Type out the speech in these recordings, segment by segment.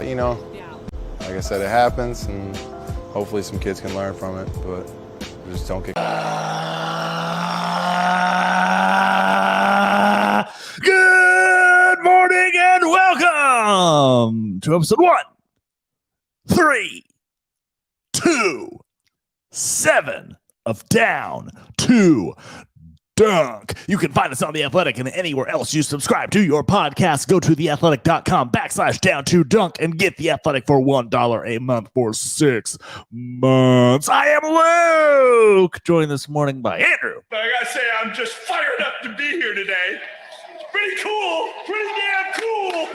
You know, like I said, it happens, and hopefully some kids can learn from it, but just don't get... Good morning and welcome to episode 137 of Down to Dunk. You can find us on The Athletic and anywhere else you subscribe to your podcast. Go to theathletic.com/down2dunk and get The Athletic for $1 a month for 6 months. I am Luke, joined this morning by Andrew. But I gotta say, I'm just fired up to be here today. It's pretty cool, pretty damn cool.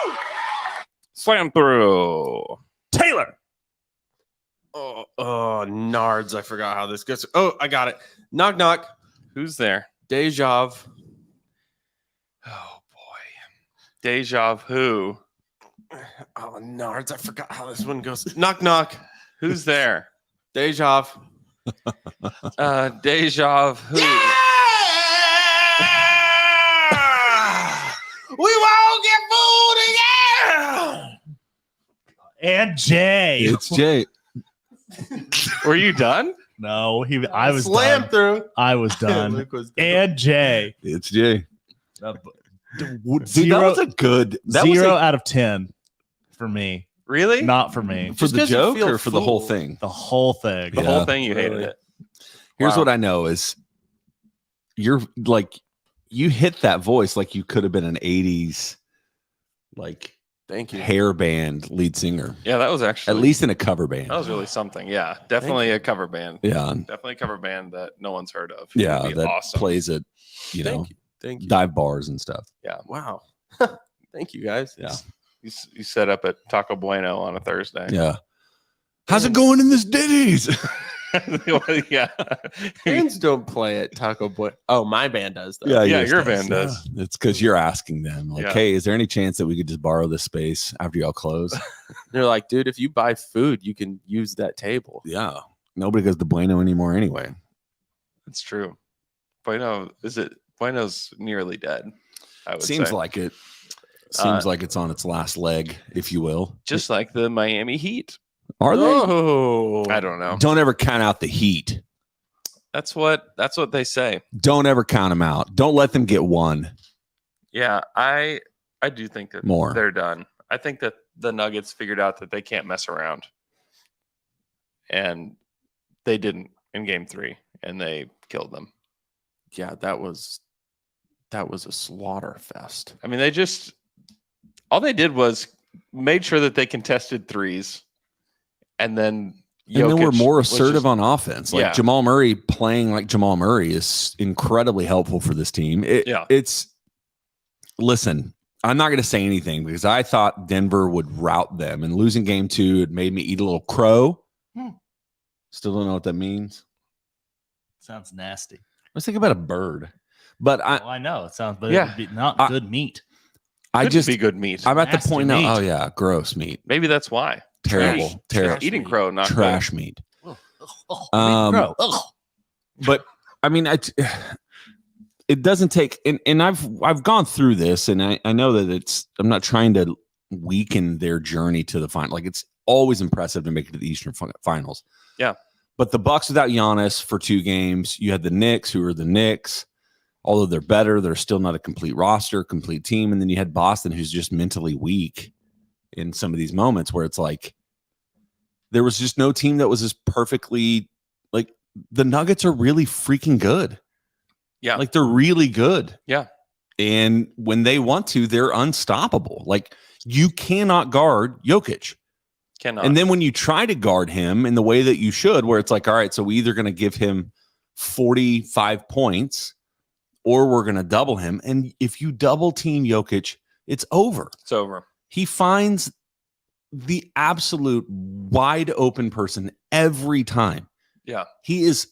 Woo! Slam through. Taylor. Oh, Nards. I forgot how this goes. Oh, I got it. Knock, knock. Who's there? Deja. Oh boy. Deja who? Oh, Nards. I forgot how this one goes. Knock, knock. Who's there? Deja. Deja who? We won't get fooled again. And Jay. It's Jay. Were you done? No, I was Slam done. through. I was done. Luke was done. And Jay. It's Jay. Dude, that was a good. That was Zero out of 10 for me. Really? Not for me. for Just the 'cause you joke feel or for the whole fooled. thing. The whole thing. The Yeah. whole thing, you hated Really? it. Here's Wow. what I know is you're like you hit that voice like you could have been an 80s like Thank you. hair band lead singer, Yeah, that was actually at least in a cover band. that was really something. Yeah, definitely a cover band. Yeah, Definitely a cover band that no one's heard of. yeah, It'd be that awesome. plays at Thank you. Thank you. dive bars and stuff. Wow. Thank you, guys. Yeah. You set up at Taco Bueno on a Thursday. Yeah. How's it going in this Diddy's? Yeah. Bands don't play at Taco Boy. Oh, my band does, though. Yeah, yours your does. band does. Yeah. It's because you're asking them, like, Yeah. hey, is there any chance that we could just borrow this space after y'all close? They're like, dude, if you buy food, you can use that table. Yeah. Nobody goes to Bueno anymore anyway. It's true. Bueno's nearly dead. I would Seems say. like it. Seems like it's on its last leg, if you will. Just like the Miami Heat. Are they? Oh, I don't know. Don't ever count out the Heat. That's what they say. Don't ever count them out. Don't let them get one. Yeah, I do think that More. they're done. I think that the Nuggets figured out that they can't mess around. And they didn't in game 3 and they killed them. yeah, that was a slaughter fest. I mean, all they did was made sure that they contested threes and then And then we're Jokic more was assertive just- on offense. Like Yeah. Jamal Murray playing like Jamal Murray is incredibly helpful for this team. Listen, I'm not going to say anything because I thought Denver would rout them, and losing game 2 it made me eat a little crow. Still don't know what that means. Sounds nasty. Let's think about a bird. But Well, I know it sounds, but Yeah. it would be not I- good meat. I Couldn't just be good meat. I'm at the Nasty point now. meat. Oh yeah, gross meat, Maybe that's why. terrible, Trash. terrible, Eating crow, not good. trash meat. Oh, bro. Ugh. But I mean, it doesn't take, and I've gone through this, and I know that I'm not trying to weaken their journey to the final. Like it's always impressive to make it to the Eastern Finals. Yeah. But the Bucks without Giannis for 2 games, you had the Knicks, who are the Knicks. Although they're better, they're still not a complete roster, complete team. And then you had Boston, who's just mentally weak in some of these moments where it's like there was just no team that was as perfectly like the Nuggets are really freaking good. Yeah. Like they're really good. Yeah. And when they want to, they're unstoppable. Like you cannot guard Jokic. Cannot. And then when you try to guard him in the way that you should, where it's like, all right, so we're either going to give him 45 points or we're going to double him. And if you double team Jokic, it's over. It's over. He finds the absolute wide open person every time. Yeah. He is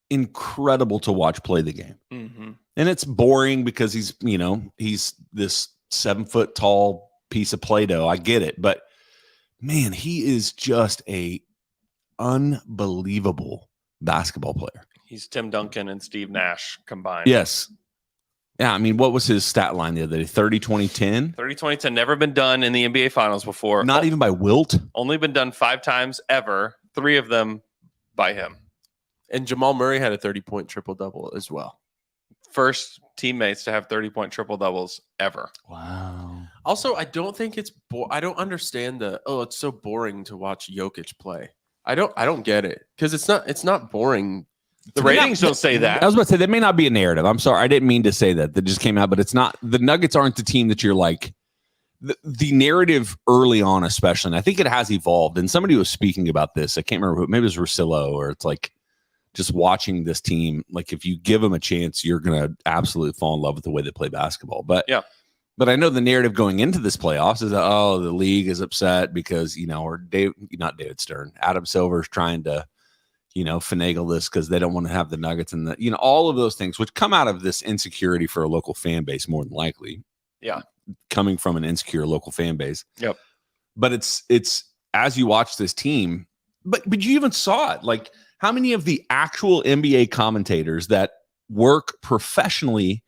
incredible to watch play the game. Mm-hmm. And it's boring because he's this 7 foot tall piece of Play-Doh. I get it. But man, he is just a unbelievable basketball player. He's Tim Duncan and Steve Nash combined. Yes. Yeah, I mean, what was his stat line the other day? 30, 20, 10? 30, 20, 10. Never been done in the NBA Finals before. Not even by Wilt. Only been done 5 times ever. 3 of them by him. And Jamal Murray had a 30-point triple-double as well. First teammates to have 30-point triple doubles ever. Wow. Also, I don't think it's I don't understand it's so boring to watch Jokic play. I don't get it because it's not boring. The ratings don't say that. I was about to say that may not be a narrative. I'm sorry, I didn't mean to say that. That just came out, but it's not. The Nuggets aren't the team that you're like. The narrative early on, especially, and I think it has evolved. And somebody was speaking about this. I can't remember who. Maybe it was Russillo, or it's like just watching this team. Like if you give them a chance, you're gonna absolutely fall in love with the way they play basketball. But yeah. But I know the narrative going into this playoffs is that, the league is upset because, or not David Stern, Adam Silver's trying to, finagle this because they don't want to have the Nuggets and all of those things, which come out of this insecurity for a local fan base more than likely. Yeah. Coming from an insecure local fan base. Yep. But it's as you watch this team, but you even saw it. Like how many of the actual NBA commentators that work professionally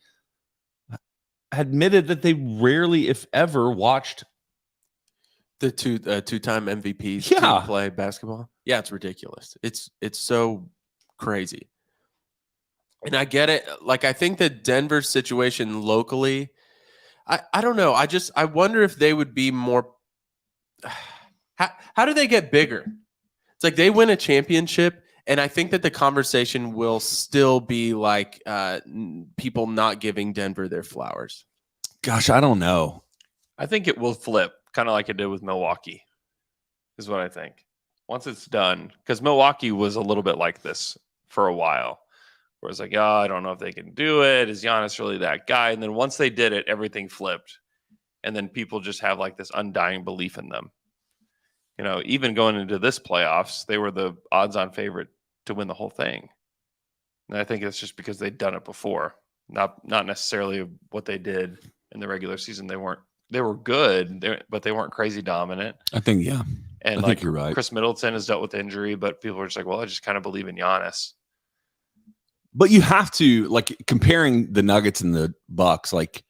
admitted that they rarely, if ever, watched The two-time MVPs Yeah. team play basketball. Yeah, it's ridiculous. It's so crazy. And I get it. Like I think the Denver situation locally, I don't know. I wonder if they would be more how do they get bigger? It's like they win a championship, and I think that the conversation will still be like people not giving Denver their flowers. Gosh, I don't know. I think it will flip, kind of like it did with Milwaukee, is what I think. Once it's done, because Milwaukee was a little bit like this for a while, where it's like, I don't know if they can do it. Is Giannis really that guy? And then once they did it, everything flipped. And then people just have like this undying belief in them. Even going into this playoffs, they were the odds-on favorite to win the whole thing. And I think it's just because they'd done it before, not necessarily what they did in the regular season. They were good, but they weren't crazy dominant. I think, yeah. And I think you're right. Chris Middleton has dealt with injury, but people are just like, well, I just kind of believe in Giannis. But you have to, like, comparing the Nuggets and the Bucks, like,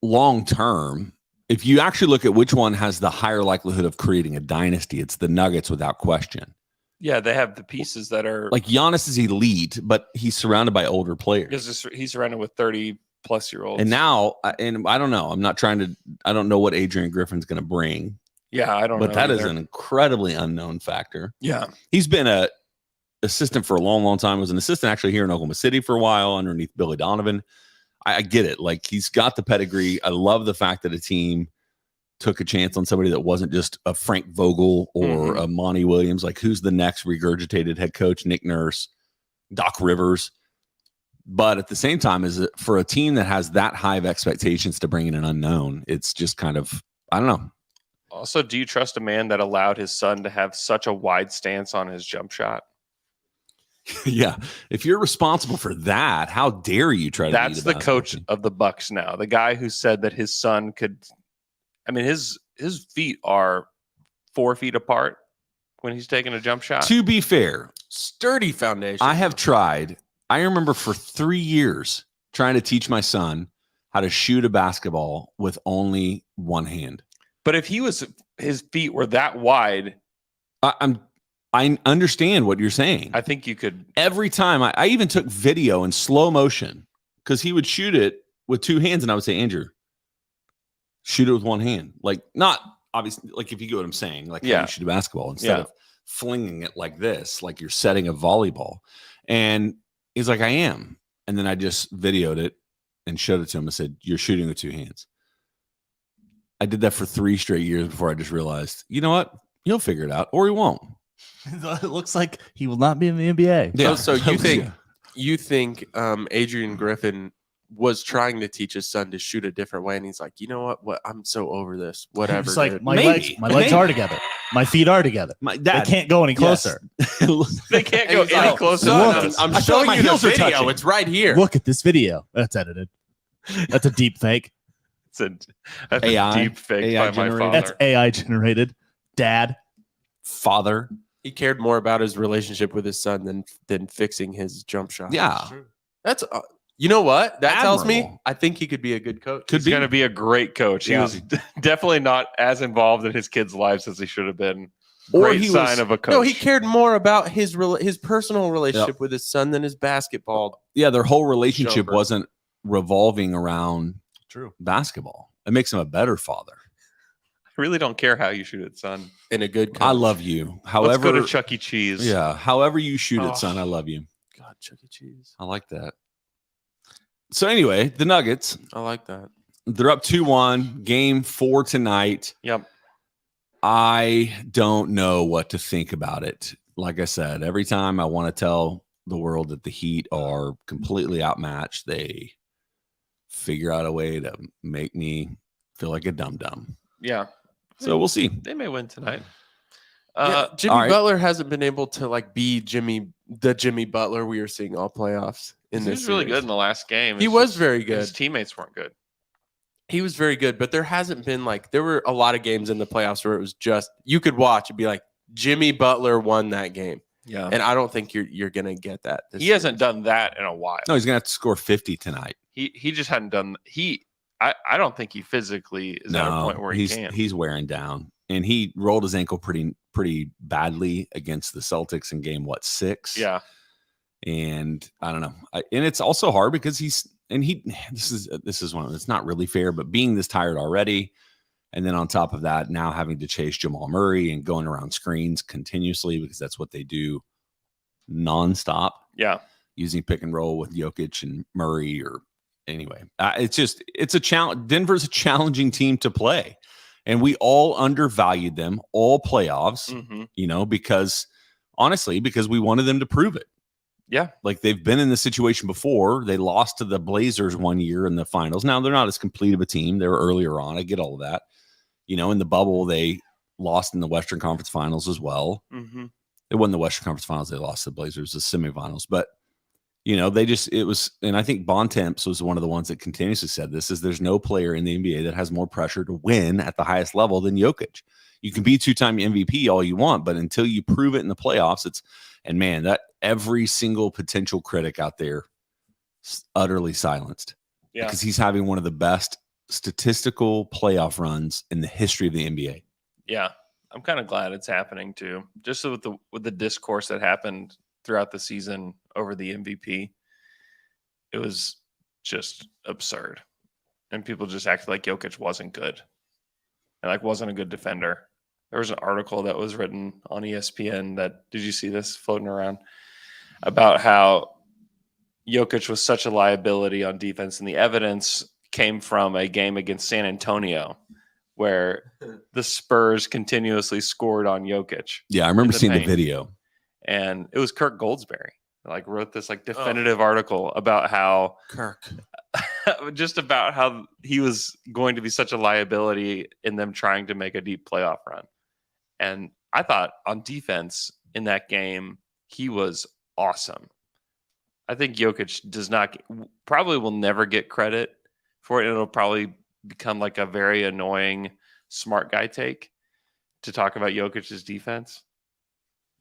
long term, if you actually look at which one has the higher likelihood of creating a dynasty, it's the Nuggets without question. Yeah, they have the pieces that are like Giannis is elite, but he's surrounded by older players. He's surrounded with 30-plus-year-olds. And now, and I don't know. I don't know what Adrian Griffin's going to bring. Yeah, I don't know. But that is an incredibly unknown factor. Yeah. He's been a assistant for a long, long time. Was an assistant actually here in Oklahoma City for a while underneath Billy Donovan. I get it. Like, he's got the pedigree. I love the fact that a team took a chance on somebody that wasn't just a Frank Vogel or a Monty Williams. Like, who's the next regurgitated head coach? Nick Nurse, Doc Rivers. But at the same time, is it for a team that has that high of expectations to bring in an unknown, it's just kind of, I don't know. Also, do you trust a man that allowed his son to have such a wide stance on his jump shot? Yeah. If you're responsible for that, how dare you try to That's be the coach of the Bucks now. The guy who said that his son could, his feet are 4 feet apart when he's taking a jump shot. To be fair, sturdy foundation. I have tried. I remember for 3 years trying to teach my son how to shoot a basketball with only one hand. But if his feet were that wide, I understand what you're saying. I think you could. Every time I even took video in slow motion because he would shoot it with two hands, and I would say, Andrew, shoot it with one hand. Like, not obviously, like, if you get what I'm saying, like, how you shoot a basketball instead of flinging it like this, like you're setting a volleyball. And he's like, I am. And then I just videoed it and showed it to him and said, you're shooting with two hands. I did that for 3 straight years before I just realized, you know what? He'll figure it out, or he won't. It looks like he will not be in the NBA. Yeah. So you think Adrian Griffin was trying to teach his son to shoot a different way, and he's like, you know what? I'm so over this. Whatever. It's like dude. my legs are together. My feet are together. They can't go any closer. They can't go any like, closer. Son, I'm showing my you the heels are video. touching. It's right here. Look at this video. That's edited. That's a deep fake. That's AI, a deep fake AI by my generated. father. That's AI generated. Dad. Father. He cared more about his relationship with his son than fixing his jump shot. Yeah. That's You know what? That tells me Admirable. I think he could be a good coach. He's going to be a great coach. He Yeah. was definitely not as involved in his kids' lives as he should have been. Or Great he sign was- of a coach. No, he cared more about his personal relationship Yep. with his son than his basketball. Yeah, their whole relationship Jumper. wasn't revolving around True. basketball. It makes him a better father. I really don't care how you shoot it, son. And a good coach. I love you. Let's However, go to Chuck E. Cheese. yeah, however you shoot Oh. it, son, I love you. God, Chuck E. Cheese. I like that. So anyway, the Nuggets, I like that. they're up 2-1, game 4 tonight. Yep. I don't know what to think about it. Like I said, every time I want to tell the world that the Heat are completely outmatched, they figure out a way to make me feel like a dum-dum. Yeah. So we'll see. They may win tonight. Yeah, Jimmy all right. Butler hasn't been able to like be the Jimmy Butler we were seeing all playoffs in He this was really series. good in the last game. He It's was just very good. His teammates weren't good. He was very good, but there hasn't been like there were a lot of games in the playoffs where it was just you could watch and be like Jimmy Butler won that game, Yeah. and I don't think you're gonna get that. This He hasn't series. done that in a while. No, he's gonna have to score 50 tonight. He just hadn't done I don't think he physically is at a point where he can. he's wearing down, and he rolled his ankle pretty badly against the Celtics in game 6. Yeah. And I don't know, and it's also hard because this is one. It's not really fair, but being this tired already, and then on top of that, now having to chase Jamal Murray and going around screens continuously because that's what they do nonstop, Yeah. using pick and roll with Jokic and Murray. Or anyway, it's a challenge. Denver's a challenging team to play, and we all undervalued them all playoffs. Mm-hmm. Because honestly, because we wanted them to prove it. Yeah. Like they've been in this situation before. They lost to the Blazers one year in the finals. Now they're not as complete of a team. They were earlier on. I get all of that. In the bubble, they lost in the Western Conference Finals as well. Mm-hmm. It wasn't the Western Conference Finals. They lost to the Blazers, the semifinals. But, it was, and I think Bontemps was one of the ones that continuously said this, is there's no player in the NBA that has more pressure to win at the highest level than Jokic. You can be 2-time MVP all you want, but until you prove it in the playoffs, and man, that every single potential critic out there is utterly silenced. Yeah. Because he's having one of the best statistical playoff runs in the history of the NBA. Yeah. I'm kind of glad it's happening too. Just with the discourse that happened throughout the season over the MVP, it was just absurd. And people just acted like Jokic wasn't good and wasn't a good defender. There was an article that was written on ESPN did you see this floating around about how Jokic was such a liability on defense, and the evidence came from a game against San Antonio where the Spurs continuously scored on Jokic. Yeah, I remember the seeing the paint. video. And it was Kirk Goldsberry wrote this definitive article about how Kirk. just about how he was going to be such a liability in them trying to make a deep playoff run. And I thought on defense in that game, he was awesome. I think Jokic probably will never get credit for it. It'll probably become like a very annoying smart guy take to talk about Jokic's defense.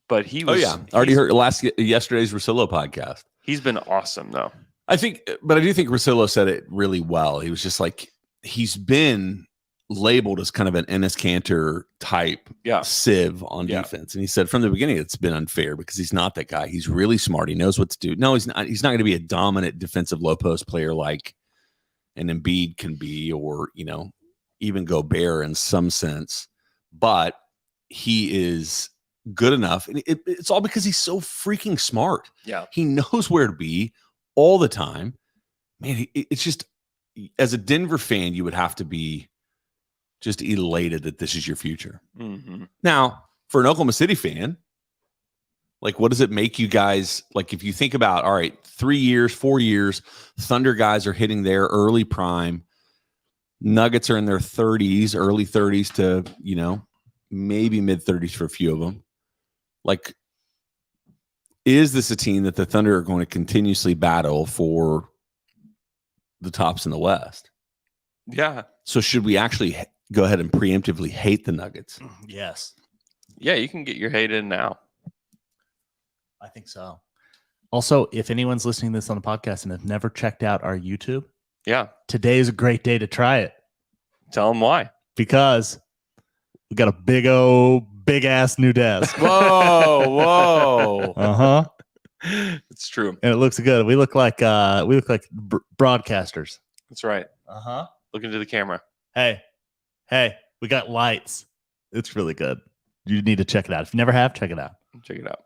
But he was. I already heard yesterday's Russillo podcast. He's been awesome though. I think Russillo said it really well. He was just like, he's been labeled as kind of an Enes Kanter type sieve on defense. And he said from the beginning, it's been unfair because he's not that guy. He's really smart. He knows what to do. No, he's not. He's not going to be a dominant defensive low post player like an Embiid can be, or, even Gobert in some sense. But he is good enough. And it's all because he's so freaking smart. Yeah. He knows where to be all the time. Man, it's just, as a Denver fan, you would have to be just elated that this is your future. Mm-hmm. Now, for an Oklahoma City fan, what does it make you guys, if you think about, all right, 3 years, 4 years, Thunder guys are hitting their early prime. Nuggets are in their 30s, early 30s to, maybe mid 30s for a few of them. Is this a team that the Thunder are going to continuously battle for the tops in the West? Yeah. So should we actually go ahead and preemptively hate the Nuggets? Yes, Yeah, you can get your hate in now. I think so. Also, if anyone's listening to this on the podcast and have never checked out our YouTube, Yeah. today is a great day to try it Tell them why. because we got a big ass new desk. Whoa. Uh-huh. It's true. And it looks good. We look like broadcasters. That's right. Uh-huh. Look into the camera. Hey, we got lights. It's really good. You need to check it out. If you never have, check it out. Check it out.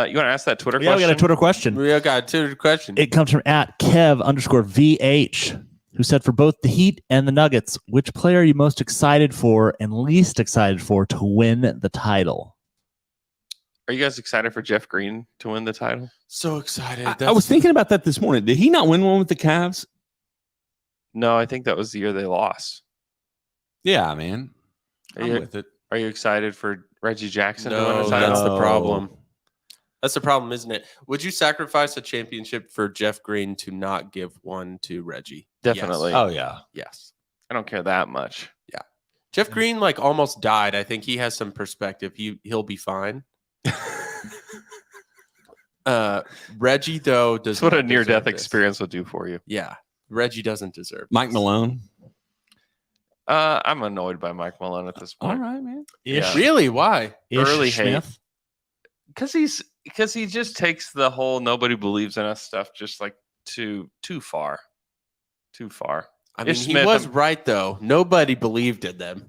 You want to ask that Twitter Yeah, question? we got a Twitter question. We got two questions. It comes from @Kev_VH, who said, for both the Heat and the Nuggets, which player are you most excited for and least excited for to win the title? Are you guys excited for Jeff Green to win the title? So excited. I was thinking about that this morning. Did he not win one with the Cavs? No, I think that was the year they lost. Yeah, man. Are I'm you, with it. are you excited for Reggie Jackson to win No, the title? that's the No. problem. That's the problem, isn't it? Would you sacrifice a championship for Jeff Green to not give one to Reggie? Definitely. Yes. Oh, yeah. Yes. I don't care that much. Jeff Green almost died. I think he has some perspective. He'll be fine. Reggie though does That's what a not near-death deserve this. experience will do for you. Yeah, Reggie doesn't deserve Mike this. Malone. I'm annoyed by Mike Malone at this All point. right, man. Yeah. Really? Why? Early Ish hate. Smith. Because he just takes the whole nobody believes in us stuff just like too far. Too far. I mean, Ish he Smith, was I'm- right though. Nobody believed in them.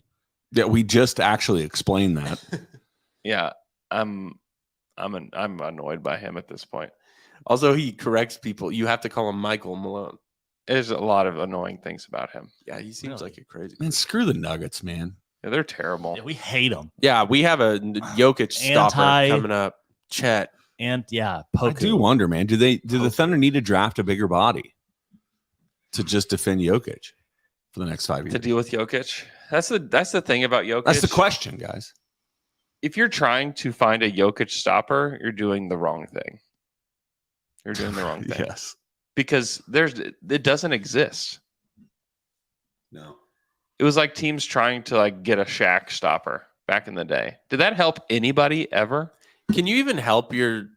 Yeah, we just actually explained that. Yeah. I'm annoyed by him at this point. Also, he corrects people. You have to call him Michael Malone. There's a lot of annoying things about him. Yeah, he seems Really? like a crazy. Man, screw the Nuggets, man. Yeah, they're terrible. Yeah, we hate him. Yeah, we have a Jokic stopper Anti- coming up. Chet. And yeah, I Poku. do wonder, man. Do the Thunder need to draft a bigger body to just defend Jokic for the next 5 years? To deal with Jokic. That's the thing about Jokic. That's the question, guys. If you're trying to find a Jokic stopper, you're doing the wrong thing. You're doing the wrong thing. Yes. Because it doesn't exist. No. It was like teams trying to like get a Shaq stopper back in the day. Did that help anybody ever? Can you even help your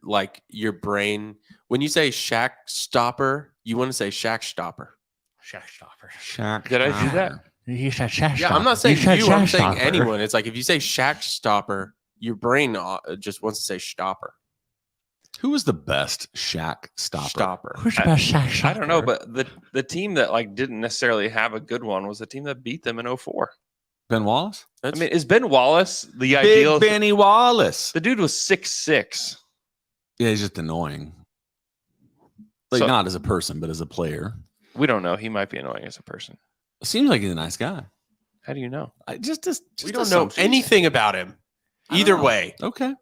brain when you say Shaq stopper? You want to say Shaq stopper. Shaq stopper. Shaq. Did I do that? You said Shaq Yeah, stopper. I'm not saying said you. I'm Shaq saying stopper. anyone. It's like if you say Shaq stopper, your brain just wants to say stopper. Who was the best Shaq stopper? Stopper. Who's the best Shaq stopper? I don't know, but the team that like didn't necessarily have a good one was the team that beat them in 04. Ben Wallace? I mean, is Ben Wallace the Big ideal? Benny Wallace. The dude was 6'6". Yeah, he's just annoying. Like, So- not as a person, but as a player. We don't know. He might be annoying as a person. Seems like he's a nice guy. How do you know? I just We don't know assumptions. anything about him. I don't Either know. way. Okay.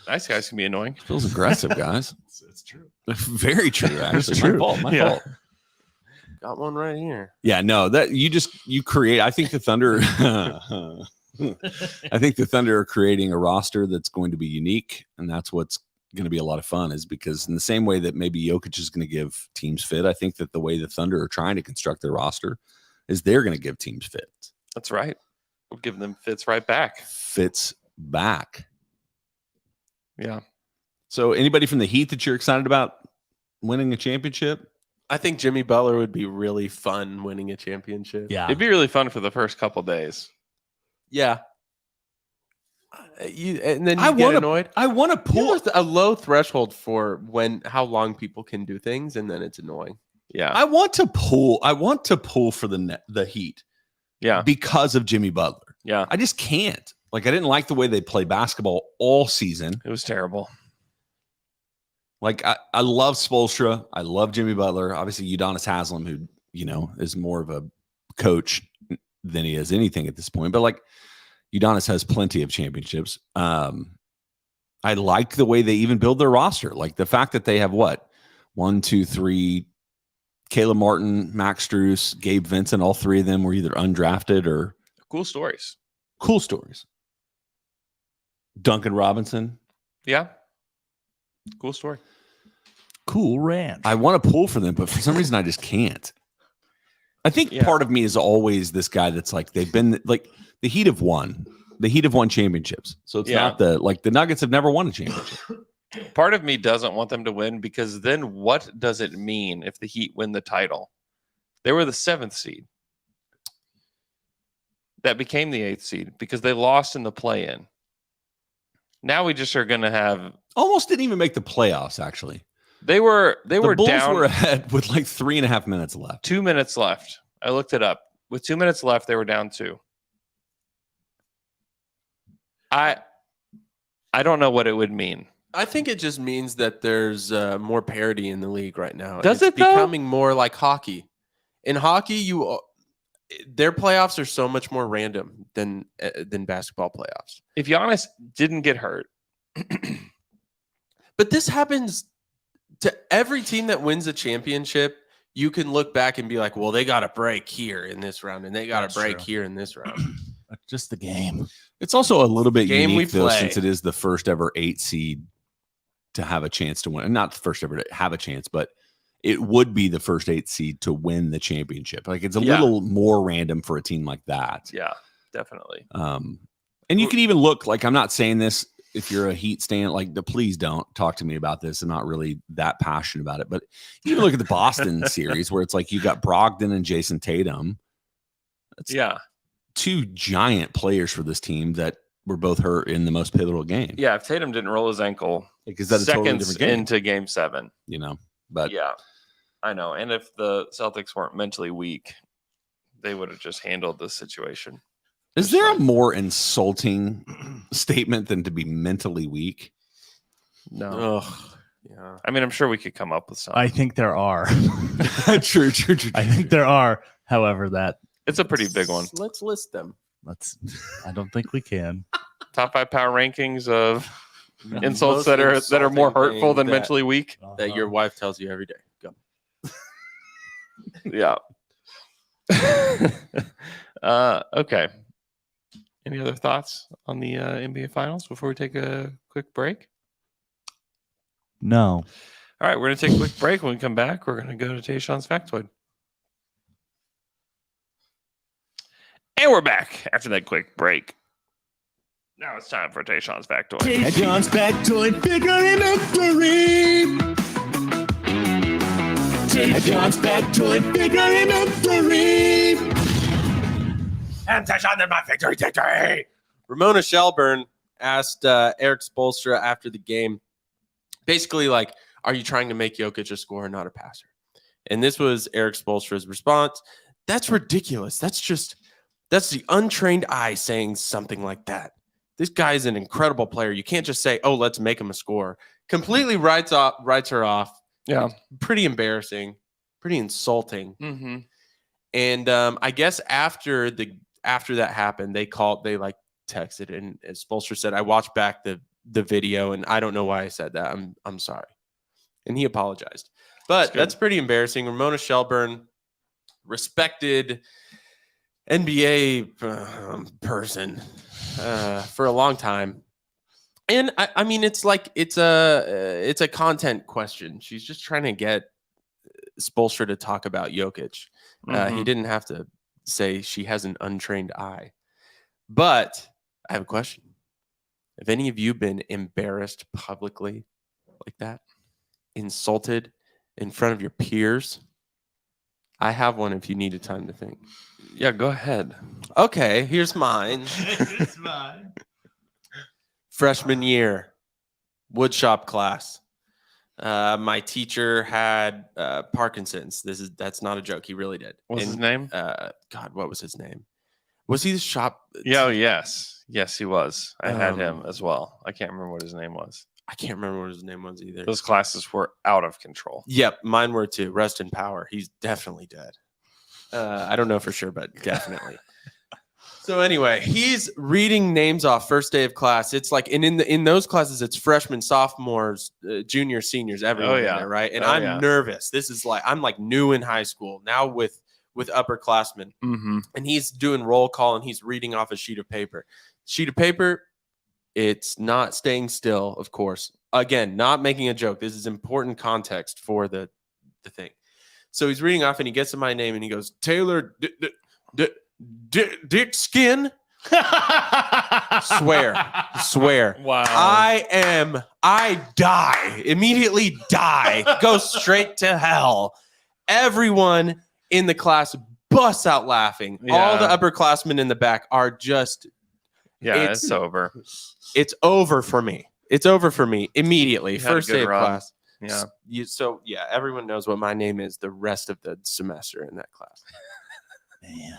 Nice guys can be annoying. Feels aggressive, guys. It's true. Very true, actually. true. My fault. My Yeah. fault. Got one right here. Yeah, no, that you create. I think the Thunder. I think the Thunder are creating a roster that's going to be unique, and that's what's going to be a lot of fun. Is because in the same way that maybe Jokic is going to give teams fit, I think that the way the Thunder are trying to construct their roster is they're going to give teams fits. That's right. We'll give them fits right back. Fits back. Yeah. So, anybody from the Heat that you're excited about winning a championship? I think Jimmy Butler would be really fun winning a championship. Yeah. It'd be really fun for the first couple days. Yeah. And then I you get wanna- annoyed. I want to pull. There's a low threshold for how long people can do things, and then it's annoying. Yeah. I want to pull. I want to pull for the Heat Yeah. because of Jimmy Butler. Yeah. I just can't. Like, I didn't like the way they play basketball all season. It was terrible. Like, I love Spoelstra. I love Jimmy Butler. Obviously, Udonis Haslem, who, is more of a coach than he is anything at this point. But, like, Udonis has plenty of championships. I like the way they even build their roster. Like, the fact that they have, 1, 2, 3, Caleb Martin, Max Strus, Gabe Vincent, all three of them were either undrafted or Cool stories. cool stories. Duncan Robinson. Yeah. Cool story. Cool Ranch. I want to pull for them, but for some reason I just can't. I think Yeah. part of me is always this guy that's like, they've been like the Heat have won. The Heat have won championships. So it's Yeah. not the Nuggets have never won a championship. Part of me doesn't want them to win because then what does it mean if the Heat win the title? They were the 7th seed. That became the 8th seed because they lost in the play-in. Now we just are going to have Almost didn't even make the playoffs. Actually, they were the Bulls down were ahead with like 3.5 minutes left. 2 minutes left. I looked it up. With 2 minutes left, they were down 2. I don't know what it would mean. I think it just means that there's more parity in the league right now. Does It's it, though? becoming more like hockey? In hockey, their playoffs are so much more random than basketball playoffs. If Giannis didn't get hurt, But this happens to every team that wins a championship. You can look back and be like, well, they got a break here in this round, and they got That's a break true. here in this round. Just the game. It's also a little bit Game we unique though, play. since it is the first ever 8 seed to have a chance to win. Not the first ever to have a chance, but it would be the first 8 seed to win the championship. Like it's a Yeah. little more random for a team like that. yeah, definitely. And you can even look like, I'm not saying this if you're a Heat stan, like please don't talk to me about this. I'm not really that passionate about it, but you can look at the Boston series where it's like you got Brogdon and Jason Tatum. That's Yeah. 2 giant players for this team that were both hurt in the most pivotal game. Yeah, if Tatum didn't roll his ankle Because that's a totally seconds different game, into game 7. you know. But Yeah, I know. And if the Celtics weren't mentally weak, they would have just handled this situation. is there a more insulting statement than to be mentally weak? No. Oh, yeah. I mean, I'm sure we could come up with some. I think there are. True. I think there are. However, It's a pretty big one. Let's list them. I don't think we can. Top 5 power rankings of insults Most that are more insulting hurtful thing than that- mentally weak. That your wife tells you every day. Go. Yeah. Okay. Any other thoughts on the NBA Finals before we take a quick break? No. All right, we're going to take a quick break. When we come back, we're going to go to Tayshawn's Factoid. And we're back after that quick break. Now it's time for Tayshawn's Factoid. John's factoid figuring out the reap. John's factoid figuring out the reap. And Tayshawn in my victory. Ramona Shelburne asked Eric Spoelstra after the game, basically like, are you trying to make Jokic a scorer, not a passer? And this was Eric Spoelstra's response. That's ridiculous. That's the untrained eye saying something like that. This guy is an incredible player. You can't just say, oh, let's make him a scorer. Completely writes her off. Yeah. Pretty embarrassing, pretty insulting. Mm-hmm. And I guess after that happened, they texted, and as Spoelstra said, I watched back the video, and I don't know why I said that. I'm sorry. And he apologized. But that's pretty embarrassing. Ramona Shelburne, respected NBA person for a long time. And I mean, it's like it's a content question. She's just trying to get Spoelstra to talk about Jokic. He didn't have to say she has an untrained eye. But I have a question. Have any of you been embarrassed publicly like that? Insulted in front of your peers? I have one if you needed time to think. Yeah, go ahead. Okay, here's mine. Freshman year, woodshop class. My teacher had Parkinson's. That's not a joke. He really did. What's his name? God, what was his name? Was he the shop? Yeah, yes, he was. I had him Um, as well. I can't remember what his name was. I can't remember what his name was either. Those classes were out of control. Yep, mine were too. Rest in power. He's definitely dead. I don't know for sure, but definitely. So anyway, he's reading names off first day of class. It's like, and in those classes, it's freshmen, sophomores, juniors, seniors, everyone in there, right? And I'm nervous. This is like, I'm like new in high school now with upperclassmen, and he's doing roll call and he's reading off a sheet of paper. It's not staying still, of course. Again, not making a joke. This is important context for the thing. So he's reading off and he gets to my name and he goes, Taylor Dick Skin. Swear. Wow. I die. Immediately die. Go straight to hell. Everyone in the class busts out laughing. All Yeah. the upperclassmen in the back are just, Yeah, it's over. it's over for me. It's over for me immediately. You had a First good day of run. class. Yeah. So everyone knows what my name is the rest of the semester in that class. Man,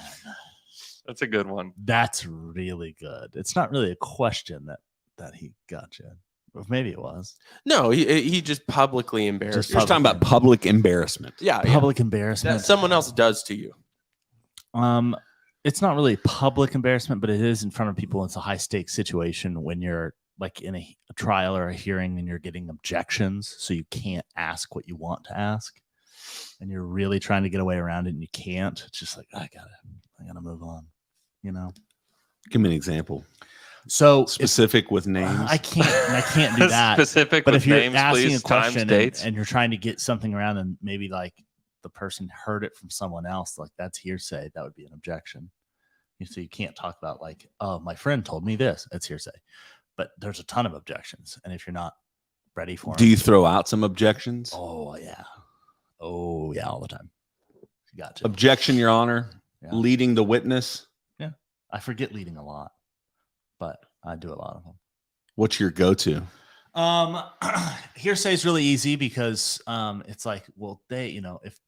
That's a good one. that's really good. It's not really a question that he got you. Or maybe it was. No, he just publicly embarrassed. Just You're talking about public embarrassment. yeah, Public yeah. embarrassment. That someone else does to you. It's not really public embarrassment, but it is in front of people. It's a high stakes situation when you're like in a trial or a hearing and you're getting objections, so you can't ask what you want to ask, and you're really trying to get away around it and you can't. It's just like I gotta move on, you know. Give me an example. So Specific with names. I can't do that. Specific But with if you're names, asking please, a question times, dates. and you're trying to get something around and maybe like the person heard it from someone else, like that's hearsay, that would be an objection. So you can't talk about like, oh, my friend told me this. That's hearsay. But there's a ton of objections. And if you're not ready for Do them, you throw out some objections? oh yeah, all the time. You got to. Objection, Your Honor. Yeah. Leading the witness. I forget leading a lot, but I do a lot of them. What's your go-to? Hearsay is really easy because it's like, well, they, if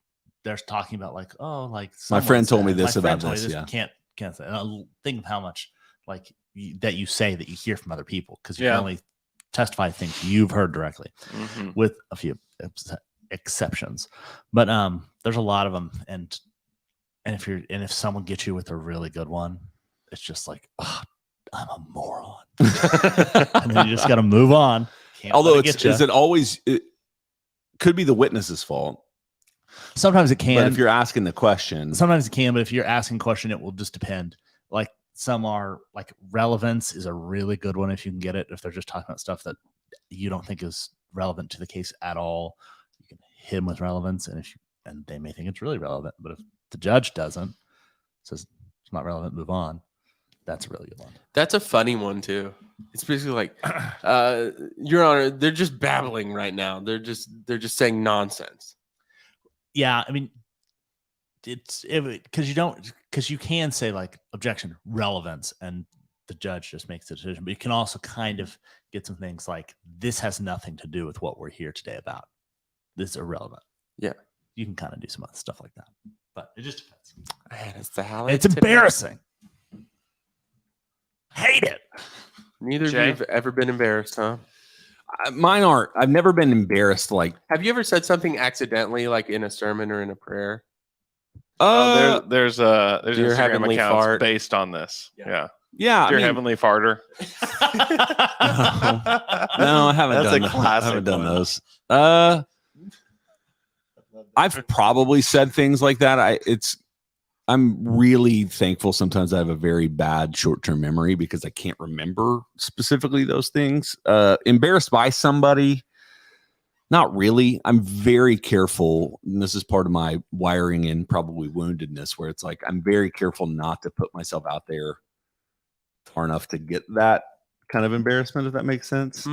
they're talking about like, oh, like My friend told me my this friend about told me this. Yeah. Can't say. And think of how much like that you say that you hear from other people, because you Yeah. can only testify things you've heard directly, Mhm. with a few exceptions. But there's a lot of them, and if someone gets you with a really good one, it's just like, oh, I'm a moron, and then you just got to move on. Can't Although let it get ya. is it always? It could be the witness's fault. Sometimes it can. But if you're asking the question, Sometimes it can, but if you're asking a question, it will just depend. Like some are like relevance is a really good one if you can get it. If they're just talking about stuff that you don't think is relevant to the case at all, you can hit them with relevance, and they may think it's really relevant. But if the judge doesn't, says it's not relevant, move on. That's a really good one. That's a funny one too. It's basically like, Your Honor, they're just babbling right now. They're just saying nonsense. Yeah, I mean, because you can say like objection, relevance, and the judge just makes the decision. But you can also kind of get some things like, this has nothing to do with what we're here today about. This is irrelevant. Yeah. You can kind of do some other stuff like that, but it just depends. Man, it's the highlight. It's embarrassing. Hate it. Neither of you Jay? have ever been embarrassed, huh? mine aren't. I've never been embarrassed. Like, Have you ever said something accidentally, like in a sermon or in a prayer? There's Instagram Dear Heavenly accounts Fart. based on this. Yeah. yeah. Dear I mean, Heavenly Farter. no, I haven't That's a done. I classic haven't done one. those. I've probably said things like that. I'm really thankful. Sometimes I have a very bad short-term memory because I can't remember specifically those things. Embarrassed by somebody, not really. I'm very careful, and this is part of my wiring and probably woundedness, where it's like I'm very careful not to put myself out there far enough to get that kind of embarrassment, if that makes sense.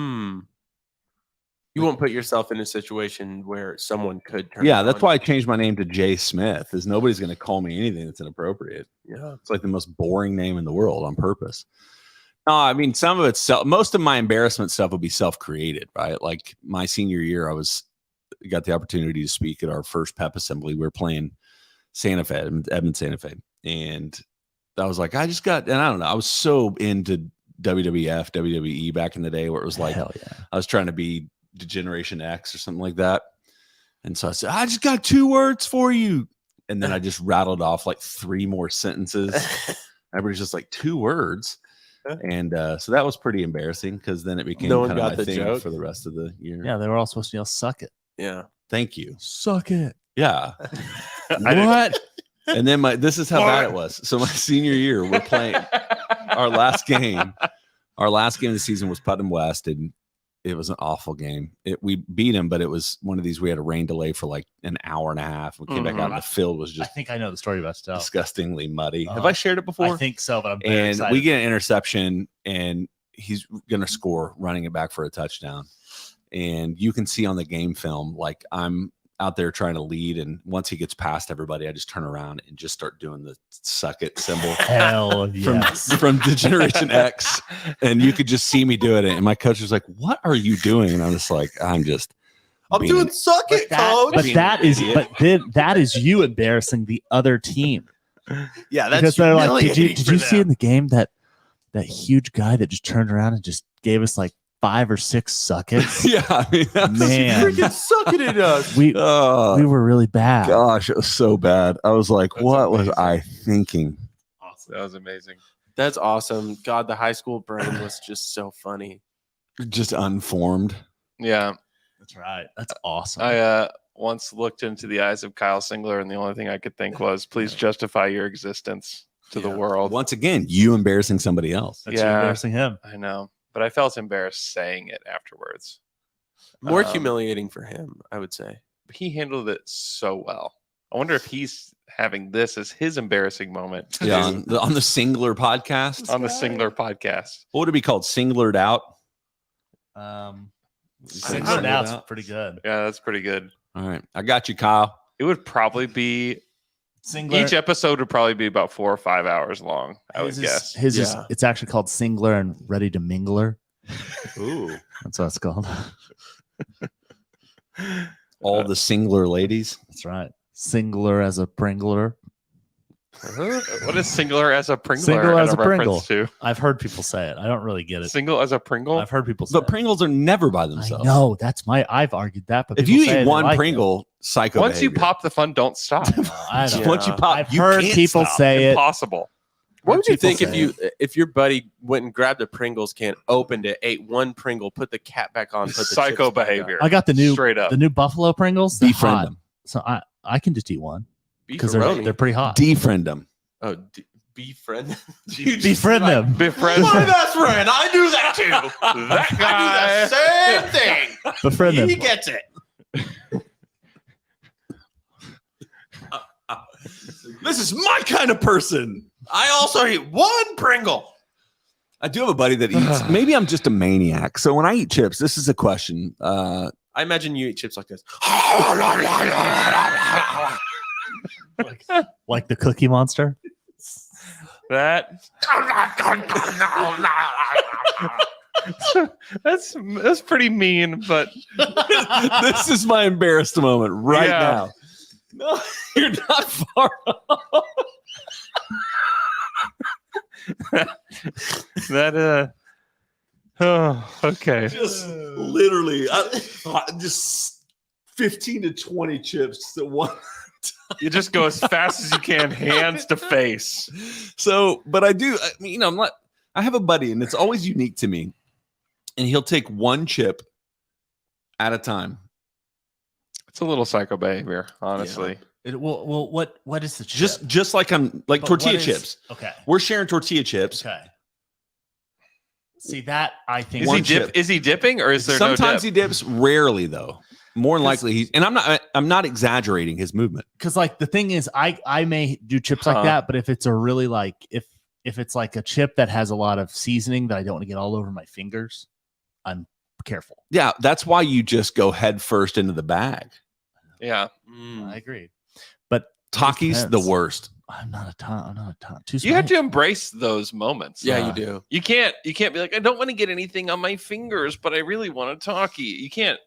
You won't put yourself in a situation where someone could turn. Yeah, it that's on. why I changed my name to Jay Smith, is nobody's going to call me anything that's inappropriate. Yeah. It's like the most boring name in the world on purpose. No, I mean, some of it's most of my embarrassment stuff will be self-created, right? Like my senior year, got the opportunity to speak at our first pep assembly. We were playing Santa Fe, Edmond Santa Fe. And I was like, and I don't know, I was so into WWF, WWE back in the day, where it was like, Hell yeah. I was trying to be Generation X or something like that. And so I said, I just got 2 words for you. And then I just rattled off like 3 more sentences. Everybody's just like, 2 words. And so that was pretty embarrassing, because then it became No one kind of got my the thing joke? for the rest of the year. Yeah, they were all supposed to yell, suck it. Yeah. Thank you. Suck it. Yeah. What? And then this is how bad it was. So my senior year, we're playing our last game. Our last game of the season was Putnam West, and it was an awful game. We beat him, but it was one of these we had a rain delay for like an hour and a half. We came back out and the field was I just think I know the story about stuff. disgustingly muddy. Have Uh-huh. I shared it before? I think so, but I'm very And excited. we get an interception, and he's going to score running it back for a touchdown. And you can see on the game film, like I'm out there trying to lead. And once he gets past everybody, I just turn around and just start doing the suck it symbol Hell yes. from Generation X. And you could just see me doing it. And my coach was like, "What are you doing?" And I'm just like, I'm being doing suck it, coach. But Being that an is, idiot. but then that is you embarrassing the other team. Yeah, that's Because they're like, did humiliating for you see them. in the game that huge guy that just turned around and just gave us like 5 or 6 suckets? Yeah, I mean, that's Man. freaking sucking at us. we oh, were really bad. gosh, it was so bad. I was like, That's what was amazing. I thinking? That was amazing. That's awesome. God, the high school brain was just so funny. Just unformed. Yeah. That's right. That's awesome. I once looked into the eyes of Kyle Singler, and the only thing I could think was, please justify your existence to the world. Once again, you embarrassing somebody else. That's you embarrassing him. I know, but I felt embarrassed saying it afterwards. More Um, humiliating for him, I would say. He handled it so well. I wonder if he's having this as his embarrassing moment to Yeah, do on the Singler podcast. on the Singler podcast. What would it be called? Singlered out. Singlered out's pretty good. Yeah, that's pretty good. All right, I got you, Kyle. It would probably be Singler. each episode would probably be about 4 or 5 hours long. I would guess. His is Yeah. it's actually called Singler and Ready to Mingler. Ooh, That's what it's called. all the Singler ladies. That's right. Singler as a Pringler. What is singular as a Pringler? Single as in a Pringle. reference to? I've heard people say it. I don't really get it. Single as a Pringle? I've heard people say But it. Pringles are never by I themselves. know that's I've argued that, but If people you say eat they one like it. Pringle, psycho. Once you behavior. pop the fun, don't stop. I don't. Yeah. Once you pop, I've you heard can't people stop. say it. Impossible. What would you People think say if your buddy went and grabbed a Pringles can, opened it, ate one Pringle, put the cap back on, put the Psycho chips back on? behavior. I got the new Straight up. Buffalo Pringles. They're Defriend hot. them. So I can just eat one because Beefaroni. they're pretty hot. Defriend them. Oh, befriend. Befriend them. Befriend My best friend. I do that too. that guy. Same thing. Befriend them. He gets it. This is my kind of person. I also eat one Pringle. I do have a buddy that eats. Maybe I'm just a maniac. So when I eat chips, this is a question. I imagine you eat chips like this. Like the Cookie Monster. That that's pretty mean, but This is my embarrassed moment right Yeah. now. No, you're not far off. that oh, okay. Just literally, just 15 to 20 chips at one. You just go as fast as you can, hands to face. So, but I do. I mean, I'm not. I have a buddy, and it's always unique to me. And he'll take one chip at a time. It's a little psycho behavior, honestly. Well, what is the chip? Just like I'm like But tortilla what is- chips. Okay. We're sharing tortilla chips. Okay. See that I think Is One he chip. Is he dipping or is there Sometimes no he dip? dips. Rarely, though. More than likely, he's. And I'm not exaggerating his movement. because like the thing is I may do chips like Huh. that, but if it's a really like if it's like a chip that has a lot of seasoning that I don't want to get all over my fingers, I'm careful. Yeah, that's why you just go head first into the bag. Yeah. I agree. But Takis, the depends. worst. I'm not a ton. Too You have small. to embrace those moments. Yeah, you do. You can't be like, I don't want to get anything on my fingers, but I really want a talkie. You can't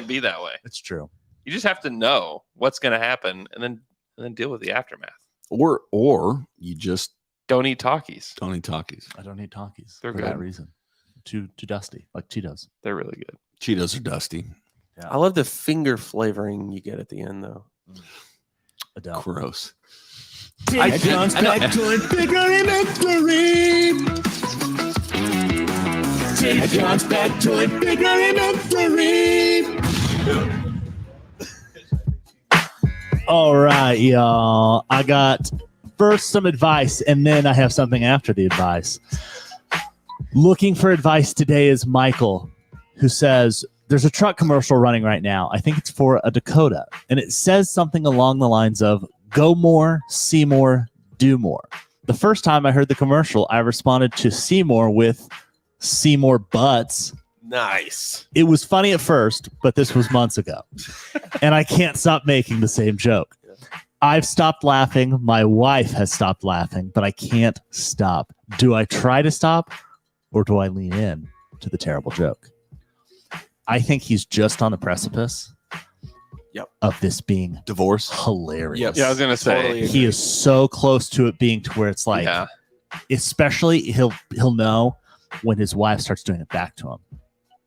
be that way. It's true. You just have to know what's gonna happen and then deal with the aftermath. Or you just Don't eat talkies. don't eat Takis. I don't need Takis They're for that good. reason. Too dusty, like Cheetos. They're really good. Cheetos are dusty. I love the finger flavoring you get at the end, though. Adele. Gross. I know. All right, y'all. I got first some advice, and then I have something after the advice. Looking for advice today is Michael, who says, there's a truck commercial running right now. I think it's for a Dakota. And it says something along the lines of, go more, see more, do more. The first time I heard the commercial, I responded to Seymour with Seymour Butts. Nice. It was funny at first, but this was months ago. And I can't stop making the same joke. I've stopped laughing. My wife has stopped laughing, but I can't stop. Do I try to stop or do I lean in to the terrible joke? I think he's just on the precipice of this being Divorce. hilarious. Yep. Yeah, I was gonna say Totally He is so close to it being to where it's like, especially he'll know when his wife starts doing it back to him.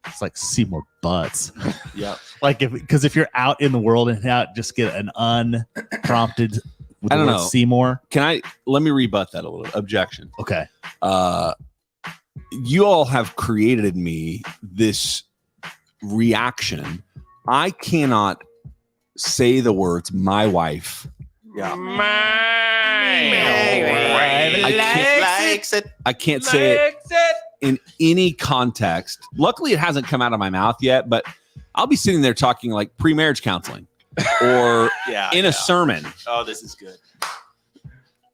It's like Seymour Butts. Yep. Like because if you're out in the world and out just get an unprompted I don't know. Seymour. Let me rebut that a little. Objection. Okay. You all have created in me this reaction. I cannot say the words my wife. Yeah. I can't say it in any context. Luckily, it hasn't come out of my mouth yet, but I'll be sitting there talking like pre-marriage counseling or in a sermon. Oh, this is good.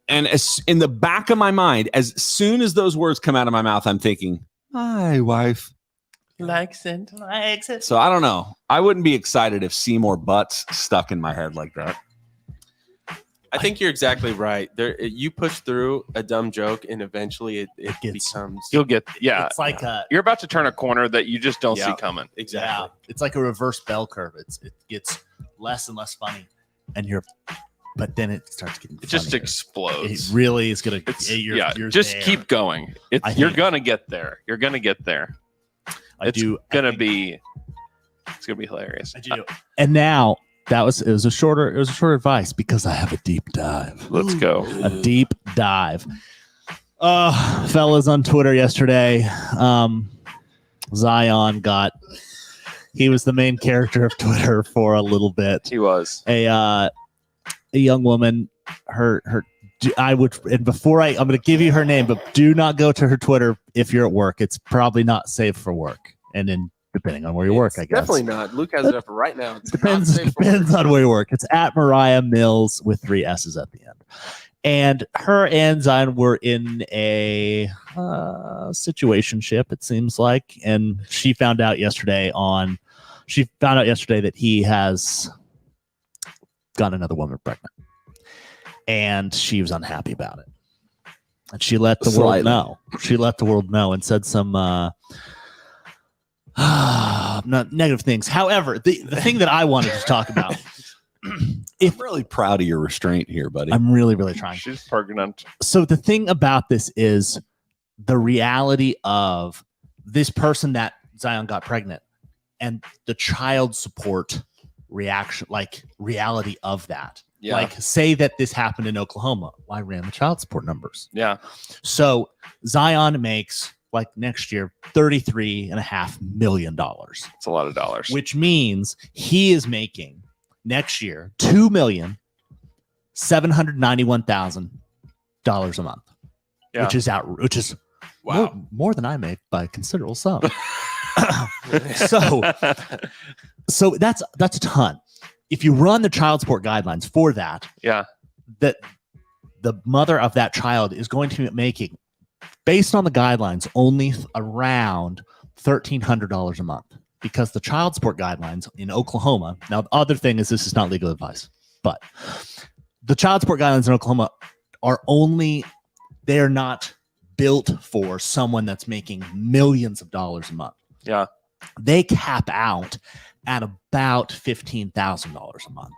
And as, in the back of my mind, as soon as those words come out of my mouth, I'm thinking, my wife. Likes it. So I don't know. I wouldn't be excited if Seymour Butts stuck in my head like that. I think you're exactly right. You push through a dumb joke, and eventually it gets- becomes you'll get It's like you're about to turn a corner that you just don't see Yeah. coming. exactly. it's like a reverse bell curve. It gets less and less funny, but then it starts getting. It just funnier. explodes. It really is gonna. It's, You're just there. keep going. You're gonna get there. You're gonna get there. It's gonna be hilarious. I do. And now it was a shorter advice because I have a deep dive. Let's go. A deep dive. Fellas on Twitter yesterday, Zion he was the main character of Twitter for a little bit. He was A young woman, I'm going to give you her name, but do not go to her Twitter if you're at work. It's probably not safe for work. And then depending on where you work, I guess. Definitely not. Luke has it up right now. It's Depends not safe for work. on where you work. It's at Mariah Mills with 3 S's at the end. And her and Zion were in a situationship, it seems like. And she found out yesterday that he has got another woman pregnant. And she was unhappy about it. And she let the world know. She let the world know and said some not negative things. However, the thing that I wanted to talk about, I'm really proud of your restraint here, buddy. I'm really, really trying. she's pregnant. So the thing about this is the reality of this person that Zion got pregnant and the child support reaction, like reality of that. Yeah. Like say that this happened in Oklahoma. Well, I ran the child support numbers. Yeah. So Zion makes like next year $33.5 million, It's a lot of dollars. which means he is making next year $2,791,000 a month, Yeah. which is Wow. more than I make by a considerable sum. So that's a ton. If you run the child support guidelines for that, Yeah. that the mother of that child is going to be making, based on the guidelines, only around $1,300 a month, because the child support guidelines in Oklahoma. Now, the other thing is this is not legal advice, but the child support guidelines in Oklahoma they're not built for someone that's making millions of dollars a month. Yeah. They cap out at about $15,000 a month.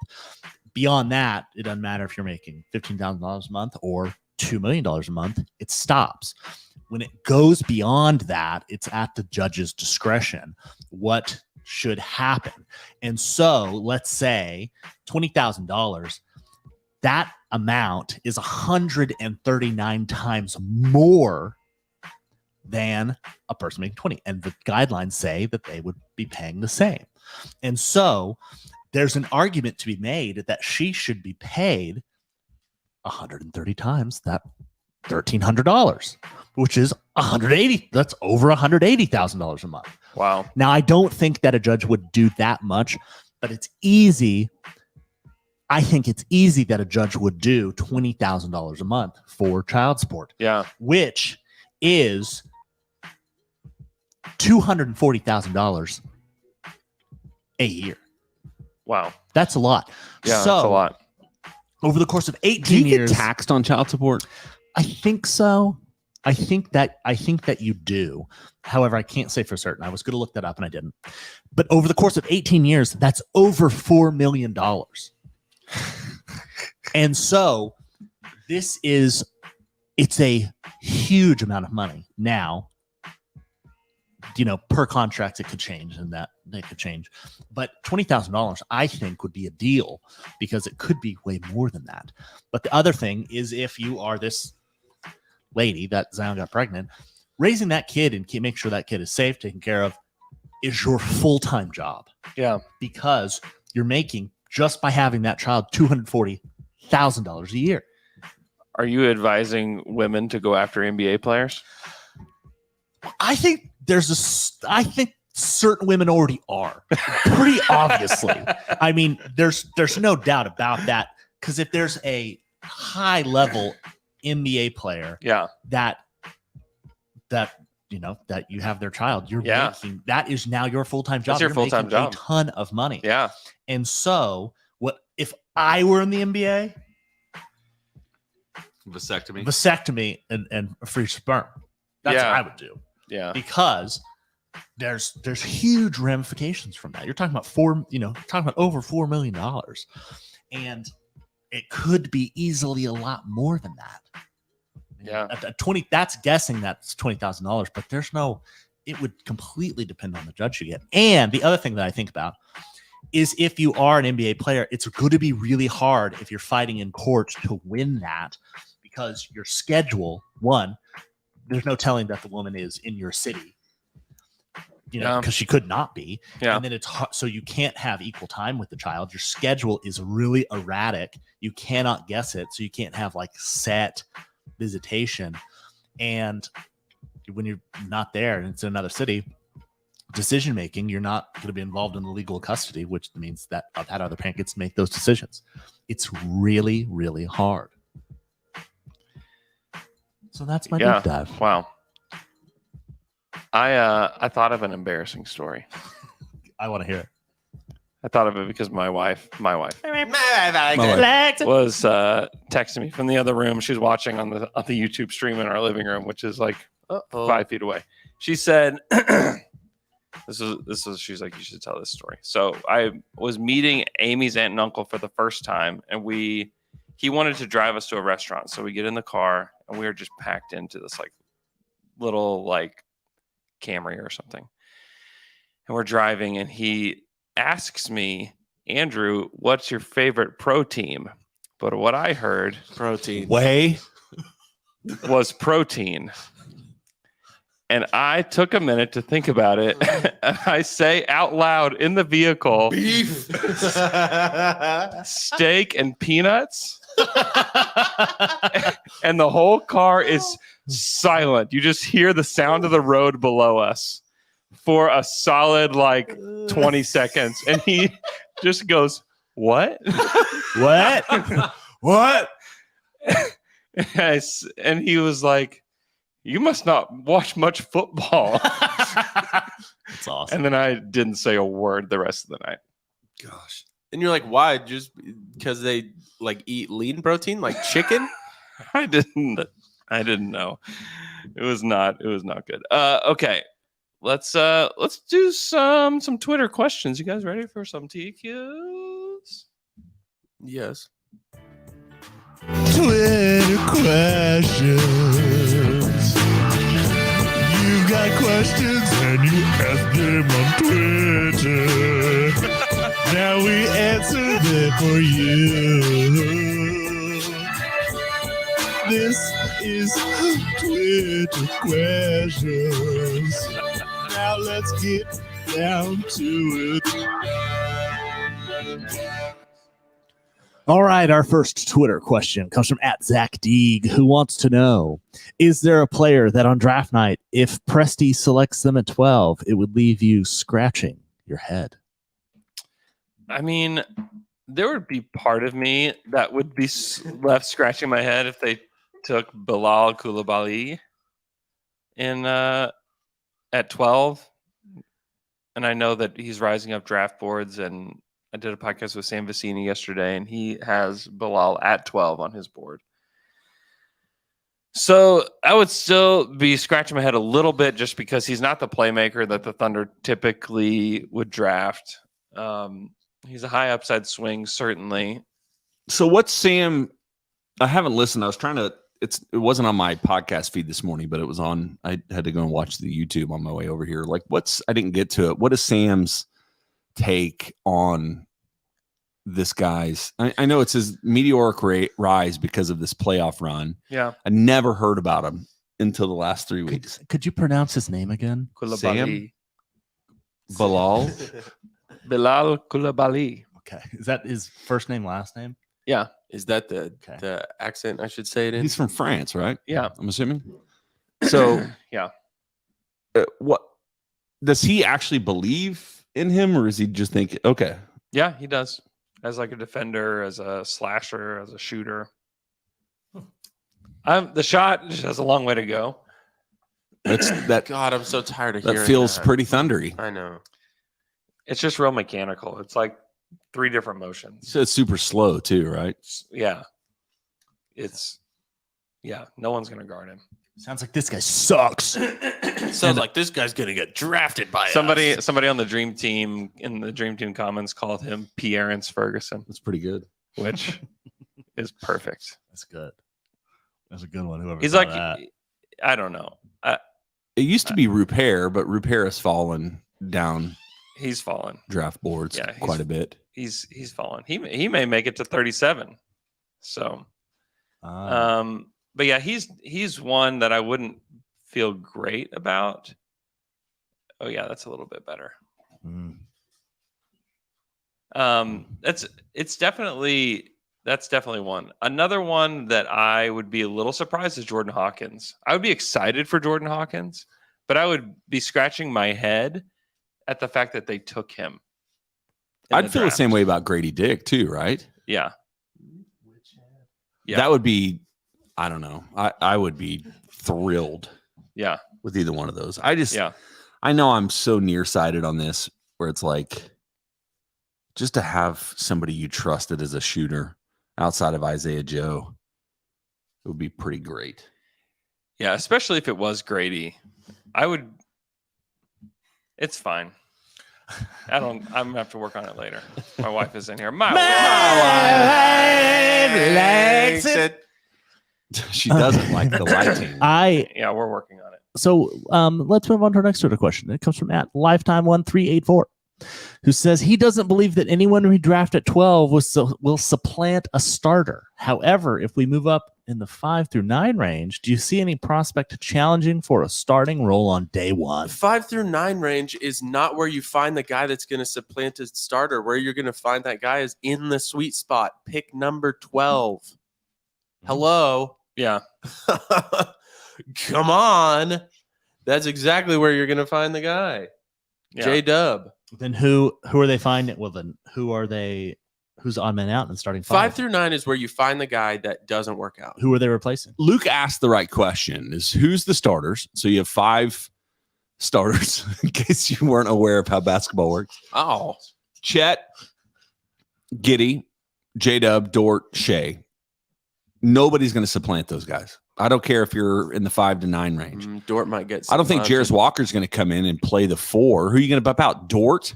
Beyond that, it doesn't matter if you're making $15,000 a month or $2 million a month, it stops. When it goes beyond that, it's at the judge's discretion what should happen. And so let's say $20,000, that amount is 139 times more than a person making 20. And the guidelines say that they would be paying the same. And so there's an argument to be made that she should be paid 130 times that $1,300, which is 180. That's over $180,000 a month. Wow. Now, I don't think that a judge would do that much, but it's easy. I think it's easy that a judge would do $20,000 a month for child support, Yeah. which is $240,000 a year. Wow. That's a lot. Yeah, so that's a lot. over the course of 18 Do you get years, taxed on child support? I think so. I think that you do. However, I can't say for certain. I was going to look that up and I didn't. But over the course of 18 years, that's over $4 million. And so it's a huge amount of money. Now, per contract, it could change and that it could change. But $20,000, I think, would be a deal because it could be way more than that. But the other thing is if you are this lady that Zion got pregnant, raising that kid and make sure that kid is safe, taken care of, is your full-time job. Yeah. Because you're making, just by having that child, $240,000 a year. Are you advising women to go after NBA players? I think I think certain women already are, pretty obviously. I mean, there's no doubt about that. Because if there's a high level NBA player, Yeah. that you have their child, you're Yeah. making, that is now your full-time job. That's your You're full-time making job. a ton of money. Yeah. And so, what if I were in the NBA? Vasectomy and free sperm. That's Yeah. what I would do. Yeah. Because there's huge ramifications from that. You're talking about over $4 million. And it could be easily a lot more than that. Yeah. At 20, that's guessing that's $20,000, but it would completely depend on the judge you get. And the other thing that I think about is if you are an NBA player, it's going to be really hard if you're fighting in court to win that, because your schedule, one, there's no telling that the woman is in your city, because she could not be. Yeah. And then it's hard, so you can't have equal time with the child. Your schedule is really erratic. You cannot guess it. So you can't have like set visitation. And when you're not there and it's in another city, decision making, you're not going to be involved in the legal custody, which means that that other parent gets to make those decisions. It's really, really hard. So that's my deep dive. Wow. I thought of an embarrassing story. I want to hear it. I thought of it because my wife wife. was texting me from the other room. She was watching on the YouTube stream in our living room, which is like 5 feet away. She said, she's like, you should tell this story. So I was meeting Amy's aunt and uncle for the first time, and he wanted to drive us to a restaurant. So we get in the car and we were just packed into this like little like Camry or something. And we're driving and he asks me, Andrew, what's your favorite pro team? But what I heard Protein. Whey. was protein. And I took a minute to think about it. And I say out loud in the vehicle, Beef. steak and peanuts. And the whole car is silent. You just hear the sound of the road below us for a solid like 20 seconds. And he just goes, what? What? What? And he was like, you must not watch much football. That's awesome. And then I didn't say a word the rest of the night. Gosh. And you're like, why? Just because they like eat lean protein, like chicken? I didn't know. It was not good. Okay. Let's do some Twitter questions. You guys ready for some TQs? Yes. Twitter questions. You've got questions and you ask them on Twitter. Now we answer them for you. This is Twitter questions. Now let's get down to it. All right, our first Twitter question comes from @ZachDeeg, who wants to know, is there a player that on draft night, if Presti selects them at 12, it would leave you scratching your head? I mean, there would be part of me that would be left scratching my head if they took Bilal Koulibaly in at 12. And I know that he's rising up draft boards, and I did a podcast with Sam Vecini yesterday, and he has Bilal at 12 on his board. So I would still be scratching my head a little bit just because he's not the playmaker that the Thunder typically would draft. He's a high upside swing, certainly. So what's Sam? I haven't listened. I was trying to. It wasn't on my podcast feed this morning, but it was on. I had to go and watch the YouTube on my way over here. Like, I didn't get to it. What is Sam's take on this guy's? I know it's his meteoric rise because of this playoff run. Yeah. I never heard about him until the last 3 weeks. Could you pronounce his name again? Koulibaly. Bilal. Bilal Koulibaly. Okay. Is that his first name, last name? Yeah. Is that the accent I should say it in? He's from France, right? Yeah. I'm assuming. So yeah. What does he actually believe in him, or is he just think, okay? Yeah, he does. As like a defender, as a slasher, as a shooter. The shot just has a long way to go. That God, I'm so tired of hearing that feels that. pretty thundery. I know. It's just real mechanical. It's like 3 different motions. So it's super slow too, right? Yeah. No one's going to guard him. Sounds like this guy sucks. Sounds like this guy's gonna get drafted by Somebody us. on the Dream Team in the Dream Team comments called him Pierce Ferguson, That's pretty good. which is perfect. That's good. That's a good one. Whoever He's thought like, of that. I don't know. It used to be Rupert, but Rupert has fallen down He's fallen. draft boards Yeah, quite a bit. He's fallen. He may make it to 37. So, but yeah, he's one that I wouldn't feel great about. Oh yeah, that's a little bit better. That's definitely one. Another one that I would be a little surprised is Jordan Hawkins. I would be excited for Jordan Hawkins, but I would be scratching my head at the fact that they took him. I'd feel the same way about Grady Dick too, right? Yeah. Yeah. That would be, I don't know. I would be thrilled Yeah. with either one of those. I know I'm so nearsighted on this where it's like just to have somebody you trusted as a shooter outside of Isaiah Joe, it would be pretty great. Yeah, especially if it was Grady. It's fine. I'm gonna have to work on it later. My wife is in here. My wife likes it. She doesn't like the lighting. Yeah, we're working on it. So let's move on to our next Twitter question. It comes from @Lifetime1384, who says he doesn't believe that anyone we draft at 12 will supplant a starter. However, if we move up in the 5 through 9 range, do you see any prospect challenging for a starting role on day one? 5 through 9 range is not where you find the guy that's going to supplant a starter. Where you're going to find that guy is in the sweet spot. Pick number 12. Hello. Yeah. Come on. That's exactly where you're going to find the guy. Yeah. J-Dub. Then who are they finding? Well, then who are they? Who's on man out and starting 5 through 9 is where you find the guy that doesn't work out. Who are they replacing? Luke asked the right question: is who's the starters? So you have 5 starters, in case you weren't aware of how basketball works. Oh. Chet, Giddey, J-Dub, Dort, Shea. Nobody's going to supplant those guys. I don't care if you're in the 5 to 9 range. Dort might get I don't think Jarris Walker's going to come in and play the 4. Who are you going to bump out? Dort?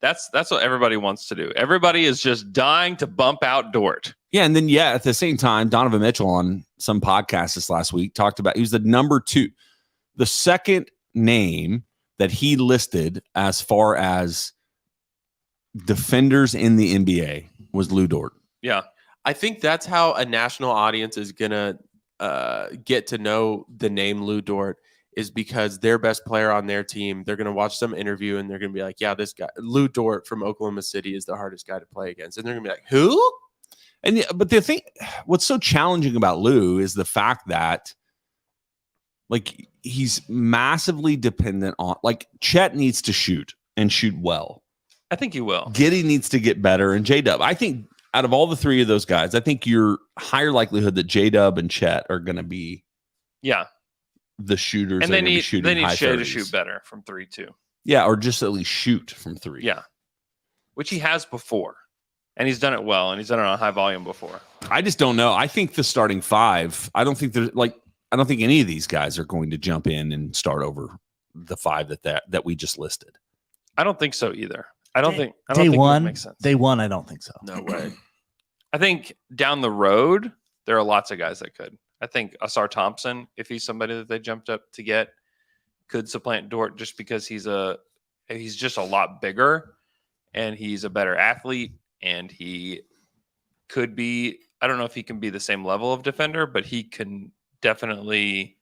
That's what everybody wants to do. Everybody is just dying to bump out Dort. Yeah, and then at the same time, Donovan Mitchell on some podcast this last week talked about he was the number 2, the second name that he listed as far as defenders in the NBA was Lou Dort. Yeah. I think that's how a national audience is going to get to know the name Lou Dort, is because their best player on their team, they're going to watch some interview and they're going to be like, yeah, this guy, Lou Dort from Oklahoma City, is the hardest guy to play against. And they're going to be like, who? And but the thing, what's so challenging about Lou is the fact that, like, he's massively dependent on, like, Chet needs to shoot and shoot well. I think he will. Giddy needs to get better, and J-Dub. I think out of all the three of those guys, I think you're higher likelihood that J-Dub and Chet are going to be the shooters. And they need Shea to shoot better from 3 too. Yeah, or just at least shoot from 3. Yeah, which he has before, and he's done it well, and he's done it on high volume before. I just don't know. I think the starting 5. I don't think any of these guys are going to jump in and start over the 5 that we just listed. I don't think so either. I don't think day that one makes sense. Day one, I don't think so. No way. I think down the road there are lots of guys that could. I think Asar Thompson, if he's somebody that they jumped up to get, could supplant Dort just because he's just a lot bigger and he's a better athlete, and he could be. I don't know if he can be the same level of defender, but he can definitely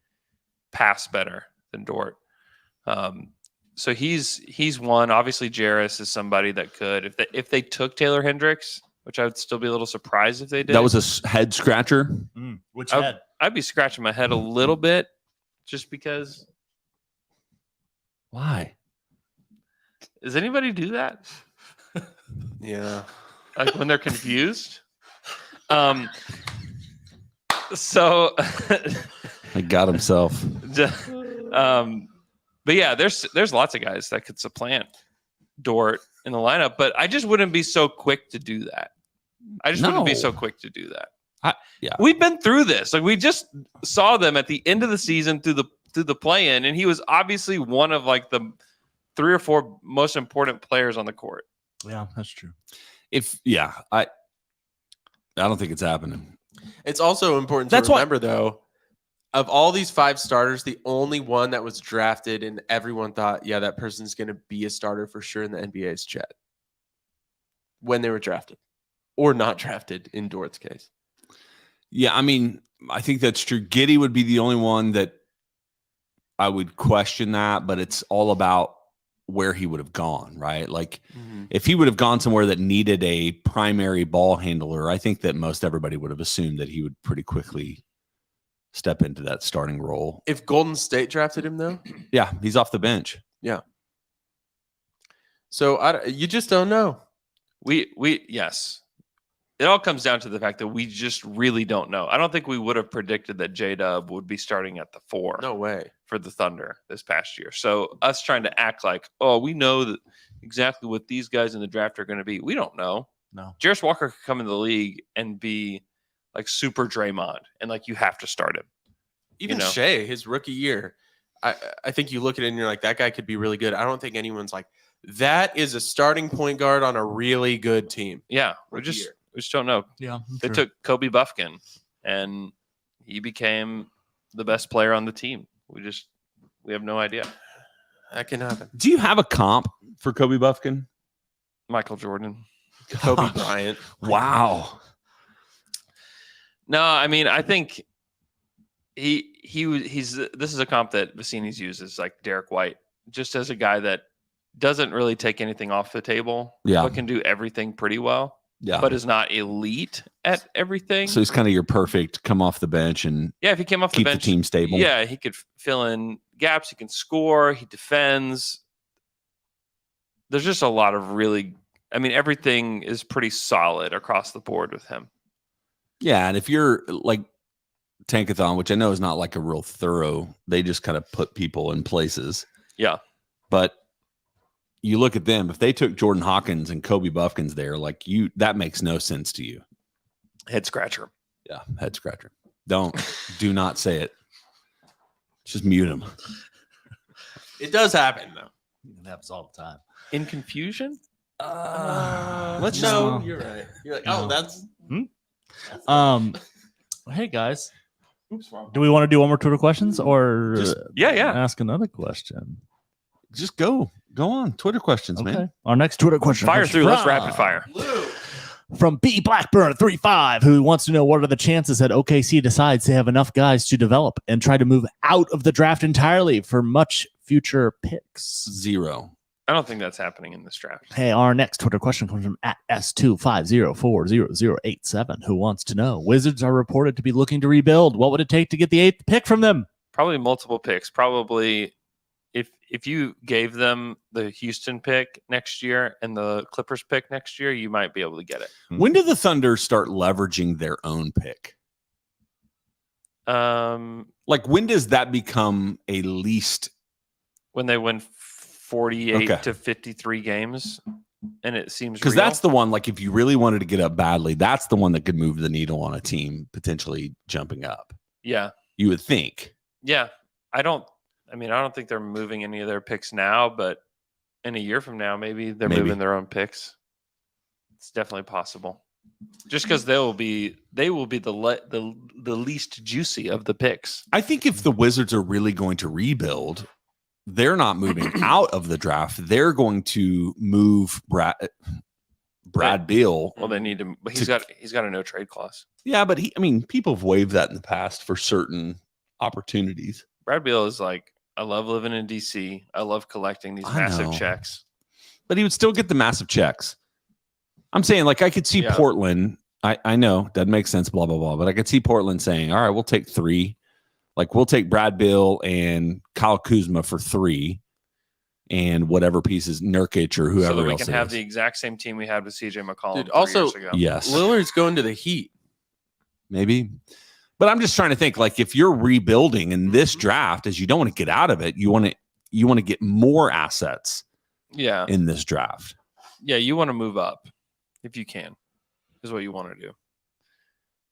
pass better than Dort. So he's one. Obviously, Jarris is somebody that could. If they took Taylor Hendricks, which I would still be a little surprised if they did. That was a head scratcher. Which head? I'd be scratching my head a little bit, just because. Why? Does anybody do that? Yeah. Like when they're confused? So He got himself. But yeah, there's lots of guys that could supplant Dort in the lineup, but I just wouldn't be so quick to do that. Yeah. We've been through this. Like, we just saw them at the end of the season through the play-in, and he was obviously one of like the 3 or 4 most important players on the court. Yeah, that's true. I don't think it's happening. It's also important to remember, though, of all these 5 starters, the only one that was drafted and everyone thought, yeah, that person's going to be a starter for sure in the NBA is Chet. When they were drafted or not drafted in Dort's case. Yeah, I mean, I think that's true. Giddy would be the only one that I would question that, but it's all about where he would have gone, right? Like, if he would have gone somewhere that needed a primary ball handler, I think that most everybody would have assumed that he would pretty quickly step into that starting role. If Golden State drafted him, though? Yeah, he's off the bench. Yeah. So you just don't know. Yes. It all comes down to the fact that we just really don't know. I don't think we would have predicted that J-Dub would be starting at the 4. No way. For the Thunder this past year. So us trying to act like, oh, we know that exactly what these guys in the draft are going to be. We don't know. No. Jarris Walker could come into the league and be like super Draymond, and like you have to start him. Even Shea, his rookie year, I think you look at it and you're like, that guy could be really good. I don't think anyone's like, that is a starting point guard on a really good team. Yeah, we just don't know. Yeah, they took Kobe Buffkin, and he became the best player on the team. We have no idea. That can happen. Do you have a comp for Kobe Buffkin? Michael Jordan. Kobe Bryant. Wow. No, I mean, I think he's this is a comp that Vecini's uses, like Derek White, just as a guy that doesn't really take anything off the table, but can do everything pretty well. Yeah. But is not elite at everything. So he's kind of your perfect come off the bench and if he came off keep the bench, the team stable. Yeah, he could fill in gaps. He can score. He defends. There's just a lot of everything is pretty solid across the board with him. Yeah, and if you're like Tankathon, which I know is not like a real thorough, they just kind of put people in places. Yeah. But you look at them, if they took Jordan Hawkins and Kobe Buffkins there, that makes no sense to you. Head scratcher. Yeah, head scratcher. Do not say it. Just mute him. It does happen, though. It happens all the time. In confusion? Let's know. You're right. You're like, that's. Hey guys, do we want to do one more Twitter questions or ask another question? Just go on. Twitter questions, man. Our next Twitter question. Fire through. Let's rapid fire. From B Blackburn 35, who wants to know what are the chances that OKC decides they have enough guys to develop and try to move out of the draft entirely for much future picks. 0. I don't think that's happening in this draft. Hey, our next Twitter question comes from at S250400087, who wants to know: Wizards are reported to be looking to rebuild. What would it take to get the 8th pick from them? Probably multiple picks. Probably if you gave them the Houston pick next year and the Clippers pick next year, you might be able to get it. When do the Thunder start leveraging their own pick? Like, when does that become a least? When they win 48 Okay. to 53 games, and it seems Because real. that's the one, like, if you really wanted to get up badly, that's the one that could move the needle on a team potentially jumping up. Yeah. You would think. Yeah. I don't think they're moving any of their picks now, but in a year from now, maybe they're moving their own picks. It's definitely possible. Just because they will be the least juicy of the picks. I think if the Wizards are really going to rebuild, they're not moving out of the draft. They're going to move Brad Beal. Well, they need to. But he's got a no trade clause. Yeah, but people have waived that in the past for certain opportunities. Brad Beal is like, I love living in DC. I love collecting these I massive know. checks. But he would still get the massive checks. I'm saying, like, I could see Portland. I know doesn't make sense, blah, blah, blah. But I could see Portland saying, all right, we'll take 3. Like, we'll take Brad Beal and Kyle Kuzma for 3 and whatever pieces, Nurkic or whoever else. So that we can have is. the exact same team we had with CJ McCollum. Dude, 3 also- years ago. Yes. Lillard's going to the Heat. Maybe. But I'm just trying to think, like, if you're rebuilding in this draft, as you don't want to get out of it, you want to get more assets Yeah. in this draft. Yeah, you want to move up if you can, is what you want to do.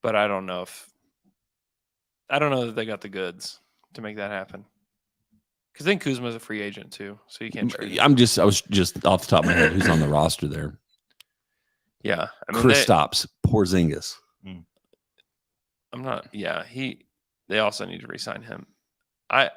But I don't know that they got the goods to make that happen. Because then Kuzma's a free agent too, so you can't trade him. I was just off the top of my head, who's on the roster there? Yeah, I mean, Kristaps Porzingis. I'm not. Yeah, they also need to re-sign him. I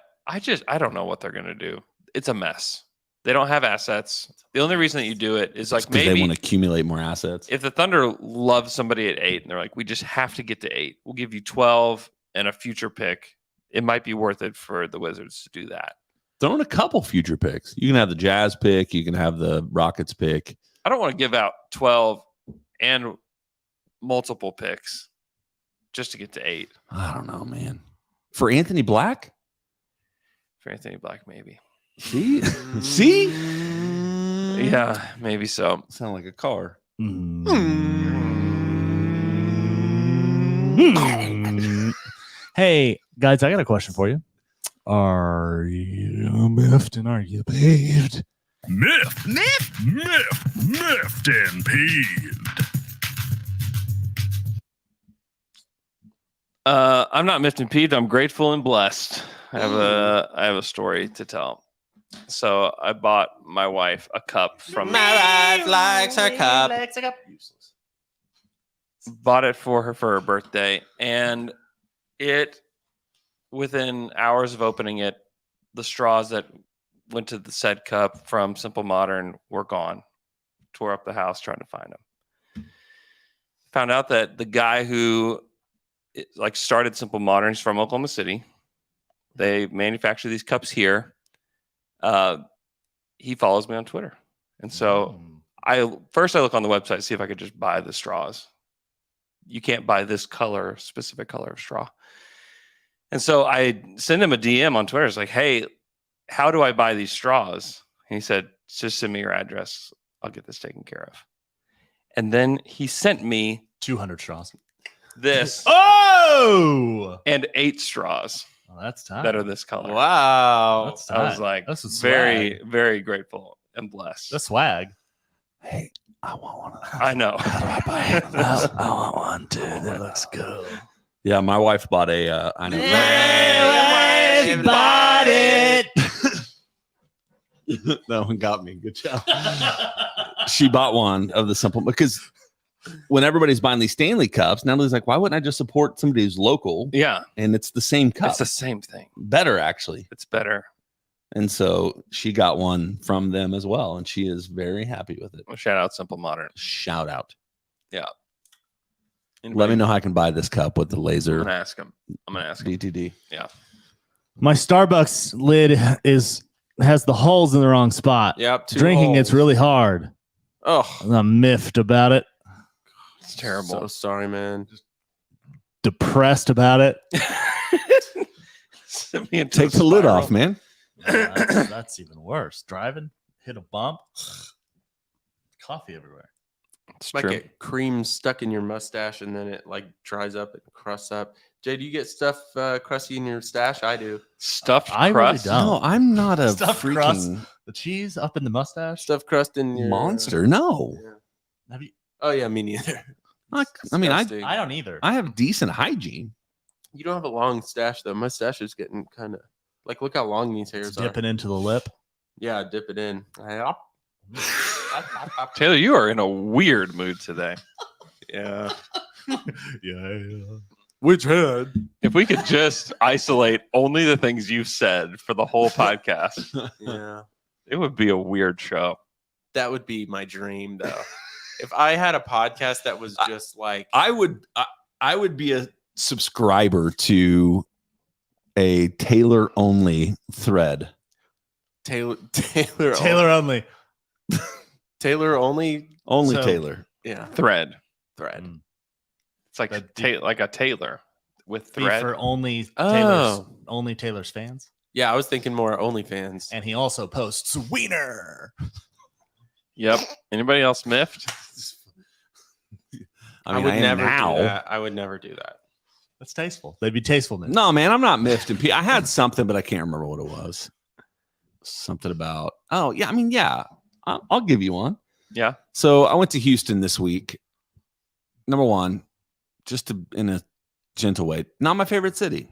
don't know what they're gonna do. It's a mess. They don't have assets. The only reason that you do it is like Because maybe they want to accumulate more assets. if the Thunder love somebody at 8 and they're like, we just have to get to 8, we'll give you 12 and a future pick. It might be worth it for the Wizards to do that. Throw in a couple future picks. You can have the Jazz pick. You can have the Rockets pick. I don't want to give out 12 and multiple picks just to get to 8 I don't know, man. For Anthony Black? for Anthony Black, maybe. See? See? Yeah, maybe so. Sound like a car. Hey, guys, I got a question for you. Are you miffed and are you peeved? Miffed and peeved. I'm not miffed and peeved. I'm grateful and blessed. I have a story to tell. So I bought my wife a cup from My wife likes her cup. bought it for her birthday, and it within hours of opening it, the straws that went to the said cup from Simple Modern were gone. Tore up the house trying to find them. Found out that the guy who started Simple Moderns from Oklahoma City. They manufacture these cups here. He follows me on Twitter, and so I look on the website to see if I could just buy the straws. You can't buy this specific color of straw. And so I send him a DM on Twitter. It's like, hey, how do I buy these straws? And he said, just send me your address. I'll get this taken care of. And then he sent me 200 straws. this Oh! and 8 straws Well, that's time. that are this color. Wow. That's I was tight. like, That's a very, swag. very grateful and blessed. That's swag. Hey, I want one of those. I know. I want one too. That looks cool. Yeah, my wife bought a. I know. She bought it. That one got me. Good job. She bought one of the Simple because when everybody's buying these Stanley cups, Natalie's like, why wouldn't I just support somebody who's local? Yeah, And it's the same cup. it's the same thing. Better, actually. It's better. And so she got one from them as well. And she is very happy with it. Well, shout out Simple Modern. Shout out. Anybody- Let me know how I can buy this cup with the I'm laser gonna ask him. DTD. My Starbucks lid has the holes in the wrong spot. Yep. 2 Drinking it's holes. really hard. Oh, I'm miffed about it. It's terrible. So sorry, man. Depressed about it. Send me into Take a the lid spiral. off, man. That's even worse. Driving, hit a bump, coffee everywhere. It's Like true. get cream stuck in your mustache and then it like dries up and crusts up. Jay, do you get stuff crusty in your stash? I do. Stuffed I really crust. don't. No, I'm not a Stuffed crust. freaking The cheese up in the mustache. Stuff crust in your monster. No. Yeah. Have you, Oh yeah, me neither. I mean, Disgusting. I don't either. I have decent hygiene. You don't have a long stash though. My stash is getting kind of like look how long these hairs It's are. dipping into the lip. Yeah, dip it in. Taylor, you are in a weird mood today. Yeah. Yeah. Which head? If we could just isolate only the things you've said for the whole podcast, Yeah. it would be a weird show. That would be my dream though. If I had a podcast that was just like I would be a subscriber to a Taylor only thread. Taylor only. Taylor only Only So- Taylor. yeah Thread. thread. It's like That'd like a Taylor with Be thread. for only Oh. Taylor's fans. Yeah, I was thinking more OnlyFans. And he also posts wiener. Yep. Anybody else miffed? I mean, would I am never now. do that. I would never do that. That's tasteful. They'd be tasteful. Nick. No, man, I'm not miffed. And I had something, but I can't remember what it was. Something about. Oh yeah, I mean, yeah, I'll give you one. Yeah. So I went to Houston this week. Number one, in a gentle way, not my favorite city.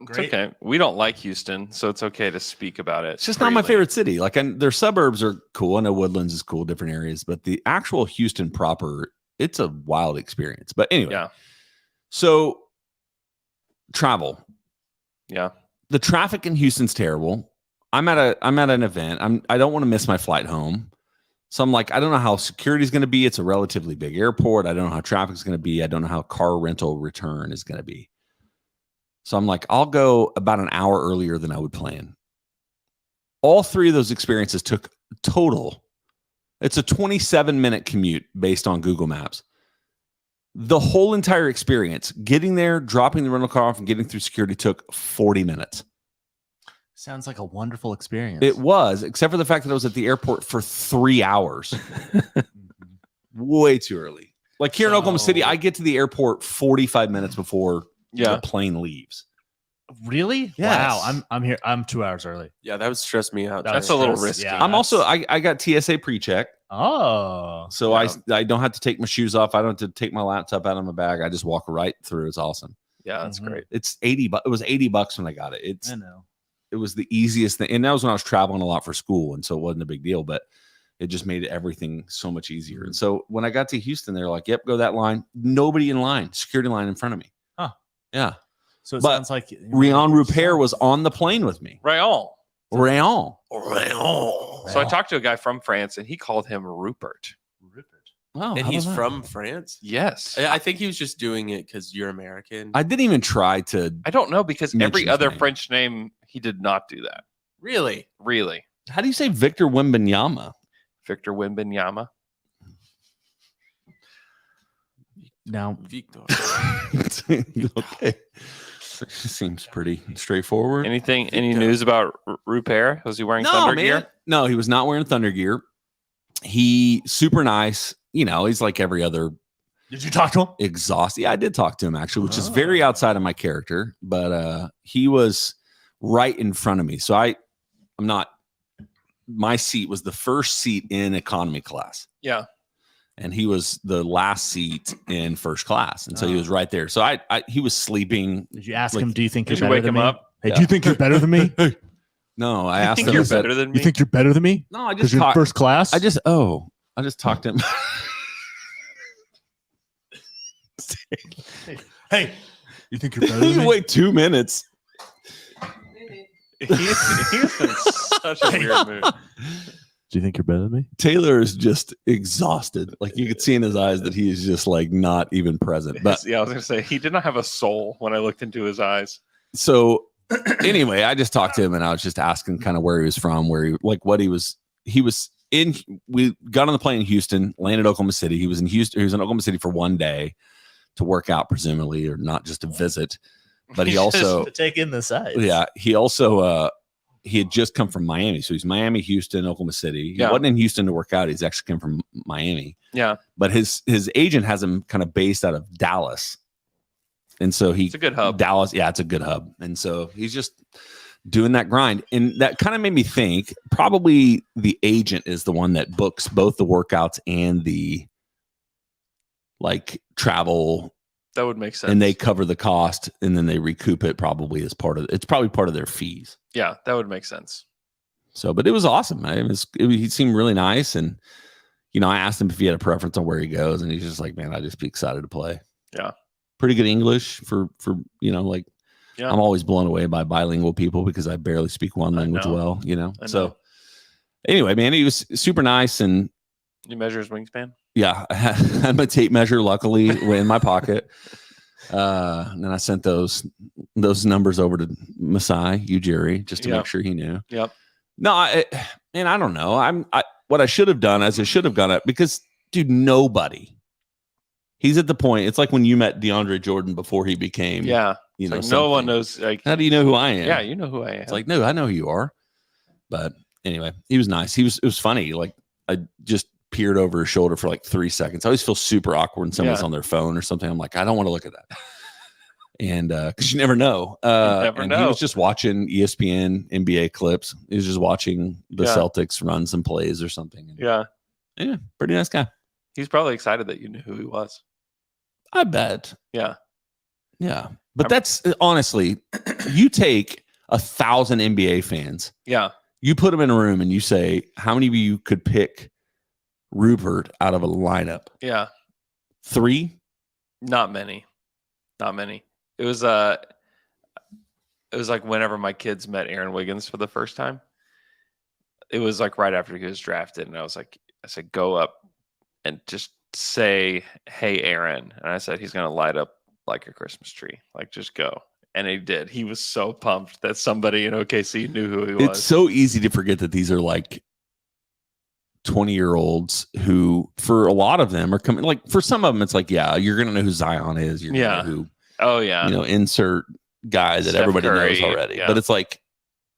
It's okay. We don't like Houston, so it's okay to speak about it. It's just not my freely. favorite city. Like, their suburbs are cool. I know Woodlands is cool, different areas, but the actual Houston proper, it's a wild experience. But anyway, Yeah. So travel. Yeah. The traffic in Houston's terrible. I'm at an event. I don't want to miss my flight home. So I'm like, I don't know how security is going to be. It's a relatively big airport. I don't know how traffic is going to be. I don't know how car rental return is going to be. So I'm like, I'll go about an hour earlier than I would plan. All three of those experiences took total. It's a 27-minute commute based on Google Maps. The whole entire experience, getting there, dropping the rental car off, and getting through security took 40 minutes. Sounds like a wonderful experience. It was, except for the fact that I was at the airport for 3 hours. Way too early. Like here in Oklahoma City, I get to the airport 45 minutes before the plane leaves. Really? Yes. Wow. I'm here. I'm 2 hours early. Yeah, that would stress me out. That's Jay. a little risky. Yeah. I'm also, I got TSA pre-check. Oh. So Yeah. I don't have to take my shoes off. I don't have to take my laptop out of my bag. I just walk right through. It's awesome. Yeah, that's Mhm. great. It's $80. It was $80 when I got it. I know. It was the easiest thing. And that was when I was traveling a lot for school. And so it wasn't a big deal, but it just made everything so much easier. And so when I got to Houston, they're like, yep, go that line. Nobody in line, security line in front of me. Huh. Yeah. So it But sounds like Rion Rupert was on the plane with me. Rayon. Rayon. So I talked to a guy from France, and he called him Rupert. Oh, And how he's about that? from France. Yes. I think he was just doing it because you're American. I didn't even try to. I don't know because Mention every his other name. French name, he did not do that. Really? Really. How do you say Victor Wembanyama? Victor Wembanyama. Now, Victor. Okay. Seems pretty straightforward. Any Victor. news about Rupert? Was he wearing Thunder gear? No, he was not wearing Thunder gear. He super nice. You know, he's like every other did you talk to him? exhausted. Yeah, I did talk to him actually, which is very outside of my character, but he was right in front of me. So I'm not, my seat was the first seat in economy class. Yeah. And he was the last seat in first class. And so he was right there. So he was sleeping. Did you ask Like, him, do you think you're Did you better wake than him me? up? Hey, Yeah. do you think you're better than me? No, I I asked think him. you're if it- better than me. You think you're better than me? No, I Because just you're in talked. first class? I just talked to him. Hey, you think you're better than You me? wait 2 minutes. He's in such a weird mood. Do you think you're better than me? Taylor is just exhausted. Like you could see in his eyes that he is just like not even present. But Yeah, I was gonna say he did not have a soul when I looked into his eyes. so Anyway, I just talked to him and I was just asking kind of where he was from, where he like what he was in. We got on the plane in Houston, landed Oklahoma City. He was in Houston. He was in Oklahoma City for one day to work out, presumably, or not just to visit. But he also to take in the sights. yeah, he also he had just come from Miami. So he's Miami, Houston, Oklahoma City. He wasn't in Houston to work out. He's actually come from Miami. Yeah. But his agent has him kind of based out of Dallas. And so It's a good hub. Dallas, yeah, it's a good hub. And so he's just doing that grind. And that kind of made me think probably the agent is the one that books both the workouts and the like travel. That would make sense. And they cover the cost and then they recoup it probably as part of it's probably part of their fees. Yeah, that would make sense. So, but it was awesome. He seemed really nice. And, you know, I asked him if he had a preference on where he goes. And he's just like, man, I'd just be excited to play. Yeah. Pretty good English for you know, like I'm always blown away by bilingual people because I barely speak one language well, you know. So anyway, man, he was super nice. And you measure his wingspan? Yeah, I had my tape measure luckily in my pocket. And then I sent those numbers over to Masai, Jerry, just to make sure he knew. Yep. No, I don't know. What I should have done is I should have gone up because, dude, nobody. He's at the point. It's like when you met DeAndre Jordan before he became. Yeah. You know, like no one knows. Like, how do you know who I am? Yeah, you know who I am. It's like, no, I know who you are. But anyway, he was nice. It was funny. Like I just peered over his shoulder for like 3 seconds. I always feel super awkward when someone's on their phone or something. I'm like, I don't want to look at that. And because you never know. He was just watching ESPN NBA clips. He was just watching the Celtics run some plays or something. And yeah, pretty nice guy. He's probably excited that you knew who he was. I bet. Yeah. Yeah. But that's honestly, you take 1,000 NBA fans. Yeah. You put them in a room and you say, how many of you could pick Rupert out of a lineup? Yeah. 3? Not many. It was like whenever my kids met Aaron Wiggins for the first time. It was like right after he was drafted, and I said, go up and just say, hey, Aaron. And I said, he's going to light up like a Christmas tree. Like, just go. And he did. He was so pumped that somebody in OKC knew who he was. It's so easy to forget that these are like 20-year-olds who, for a lot of them, are coming. Like, for some of them, it's like, yeah, you're going to know who Zion is. You're going to know who, insert guy that Steph everybody Curry, knows already. Yeah. But it's like,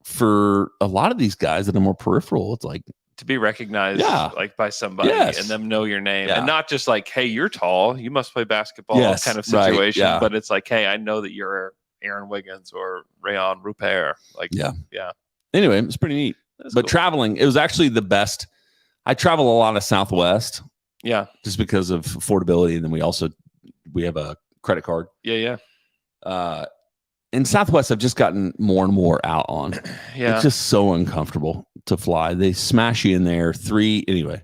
for a lot of these guys that are more peripheral, it's like, to be recognized like by somebody and them know your name and not just like, hey, you're tall, you must play basketball kind of situation. Right, but it's like, hey, I know that you're Aaron Wiggins or Rayon Rupert. Like, yeah. Anyway, it's pretty neat. But cool. Traveling, it was actually the best. I travel a lot of Southwest. Yeah. Just because of affordability. And then we have a credit card. Yeah. In Southwest, I've just gotten more and more out on. It's just so uncomfortable to fly. They smash you in there. 3 anyway.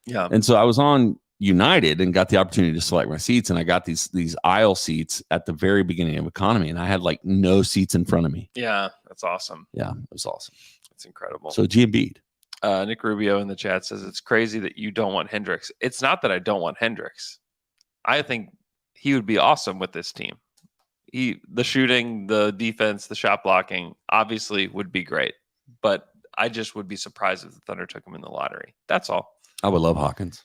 Yeah. And so I was on United and got the opportunity to select my seats, and I got these aisle seats at the very beginning of economy, and I had like no seats in front of me. Yeah, that's awesome. Yeah, it was awesome. It's incredible. So GMB. Nick Rubio in the chat says it's crazy that you don't want Hendricks. It's not that I don't want Hendricks. I think he would be awesome with this team. The shooting, the defense, the shot blocking, obviously would be great. But I just would be surprised if the Thunder took him in the lottery. That's all. I would love Hawkins.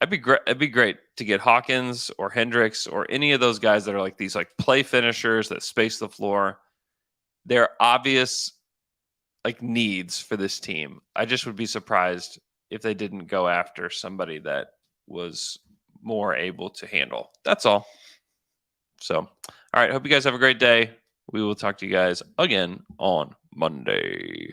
It'd be great to get Hawkins or Hendricks or any of those guys that are like these like play finishers that space the floor. They're obvious like needs for this team. I just would be surprised if they didn't go after somebody that was more able to handle. That's all. So, all right. Hope you guys have a great day. We will talk to you guys again on Monday.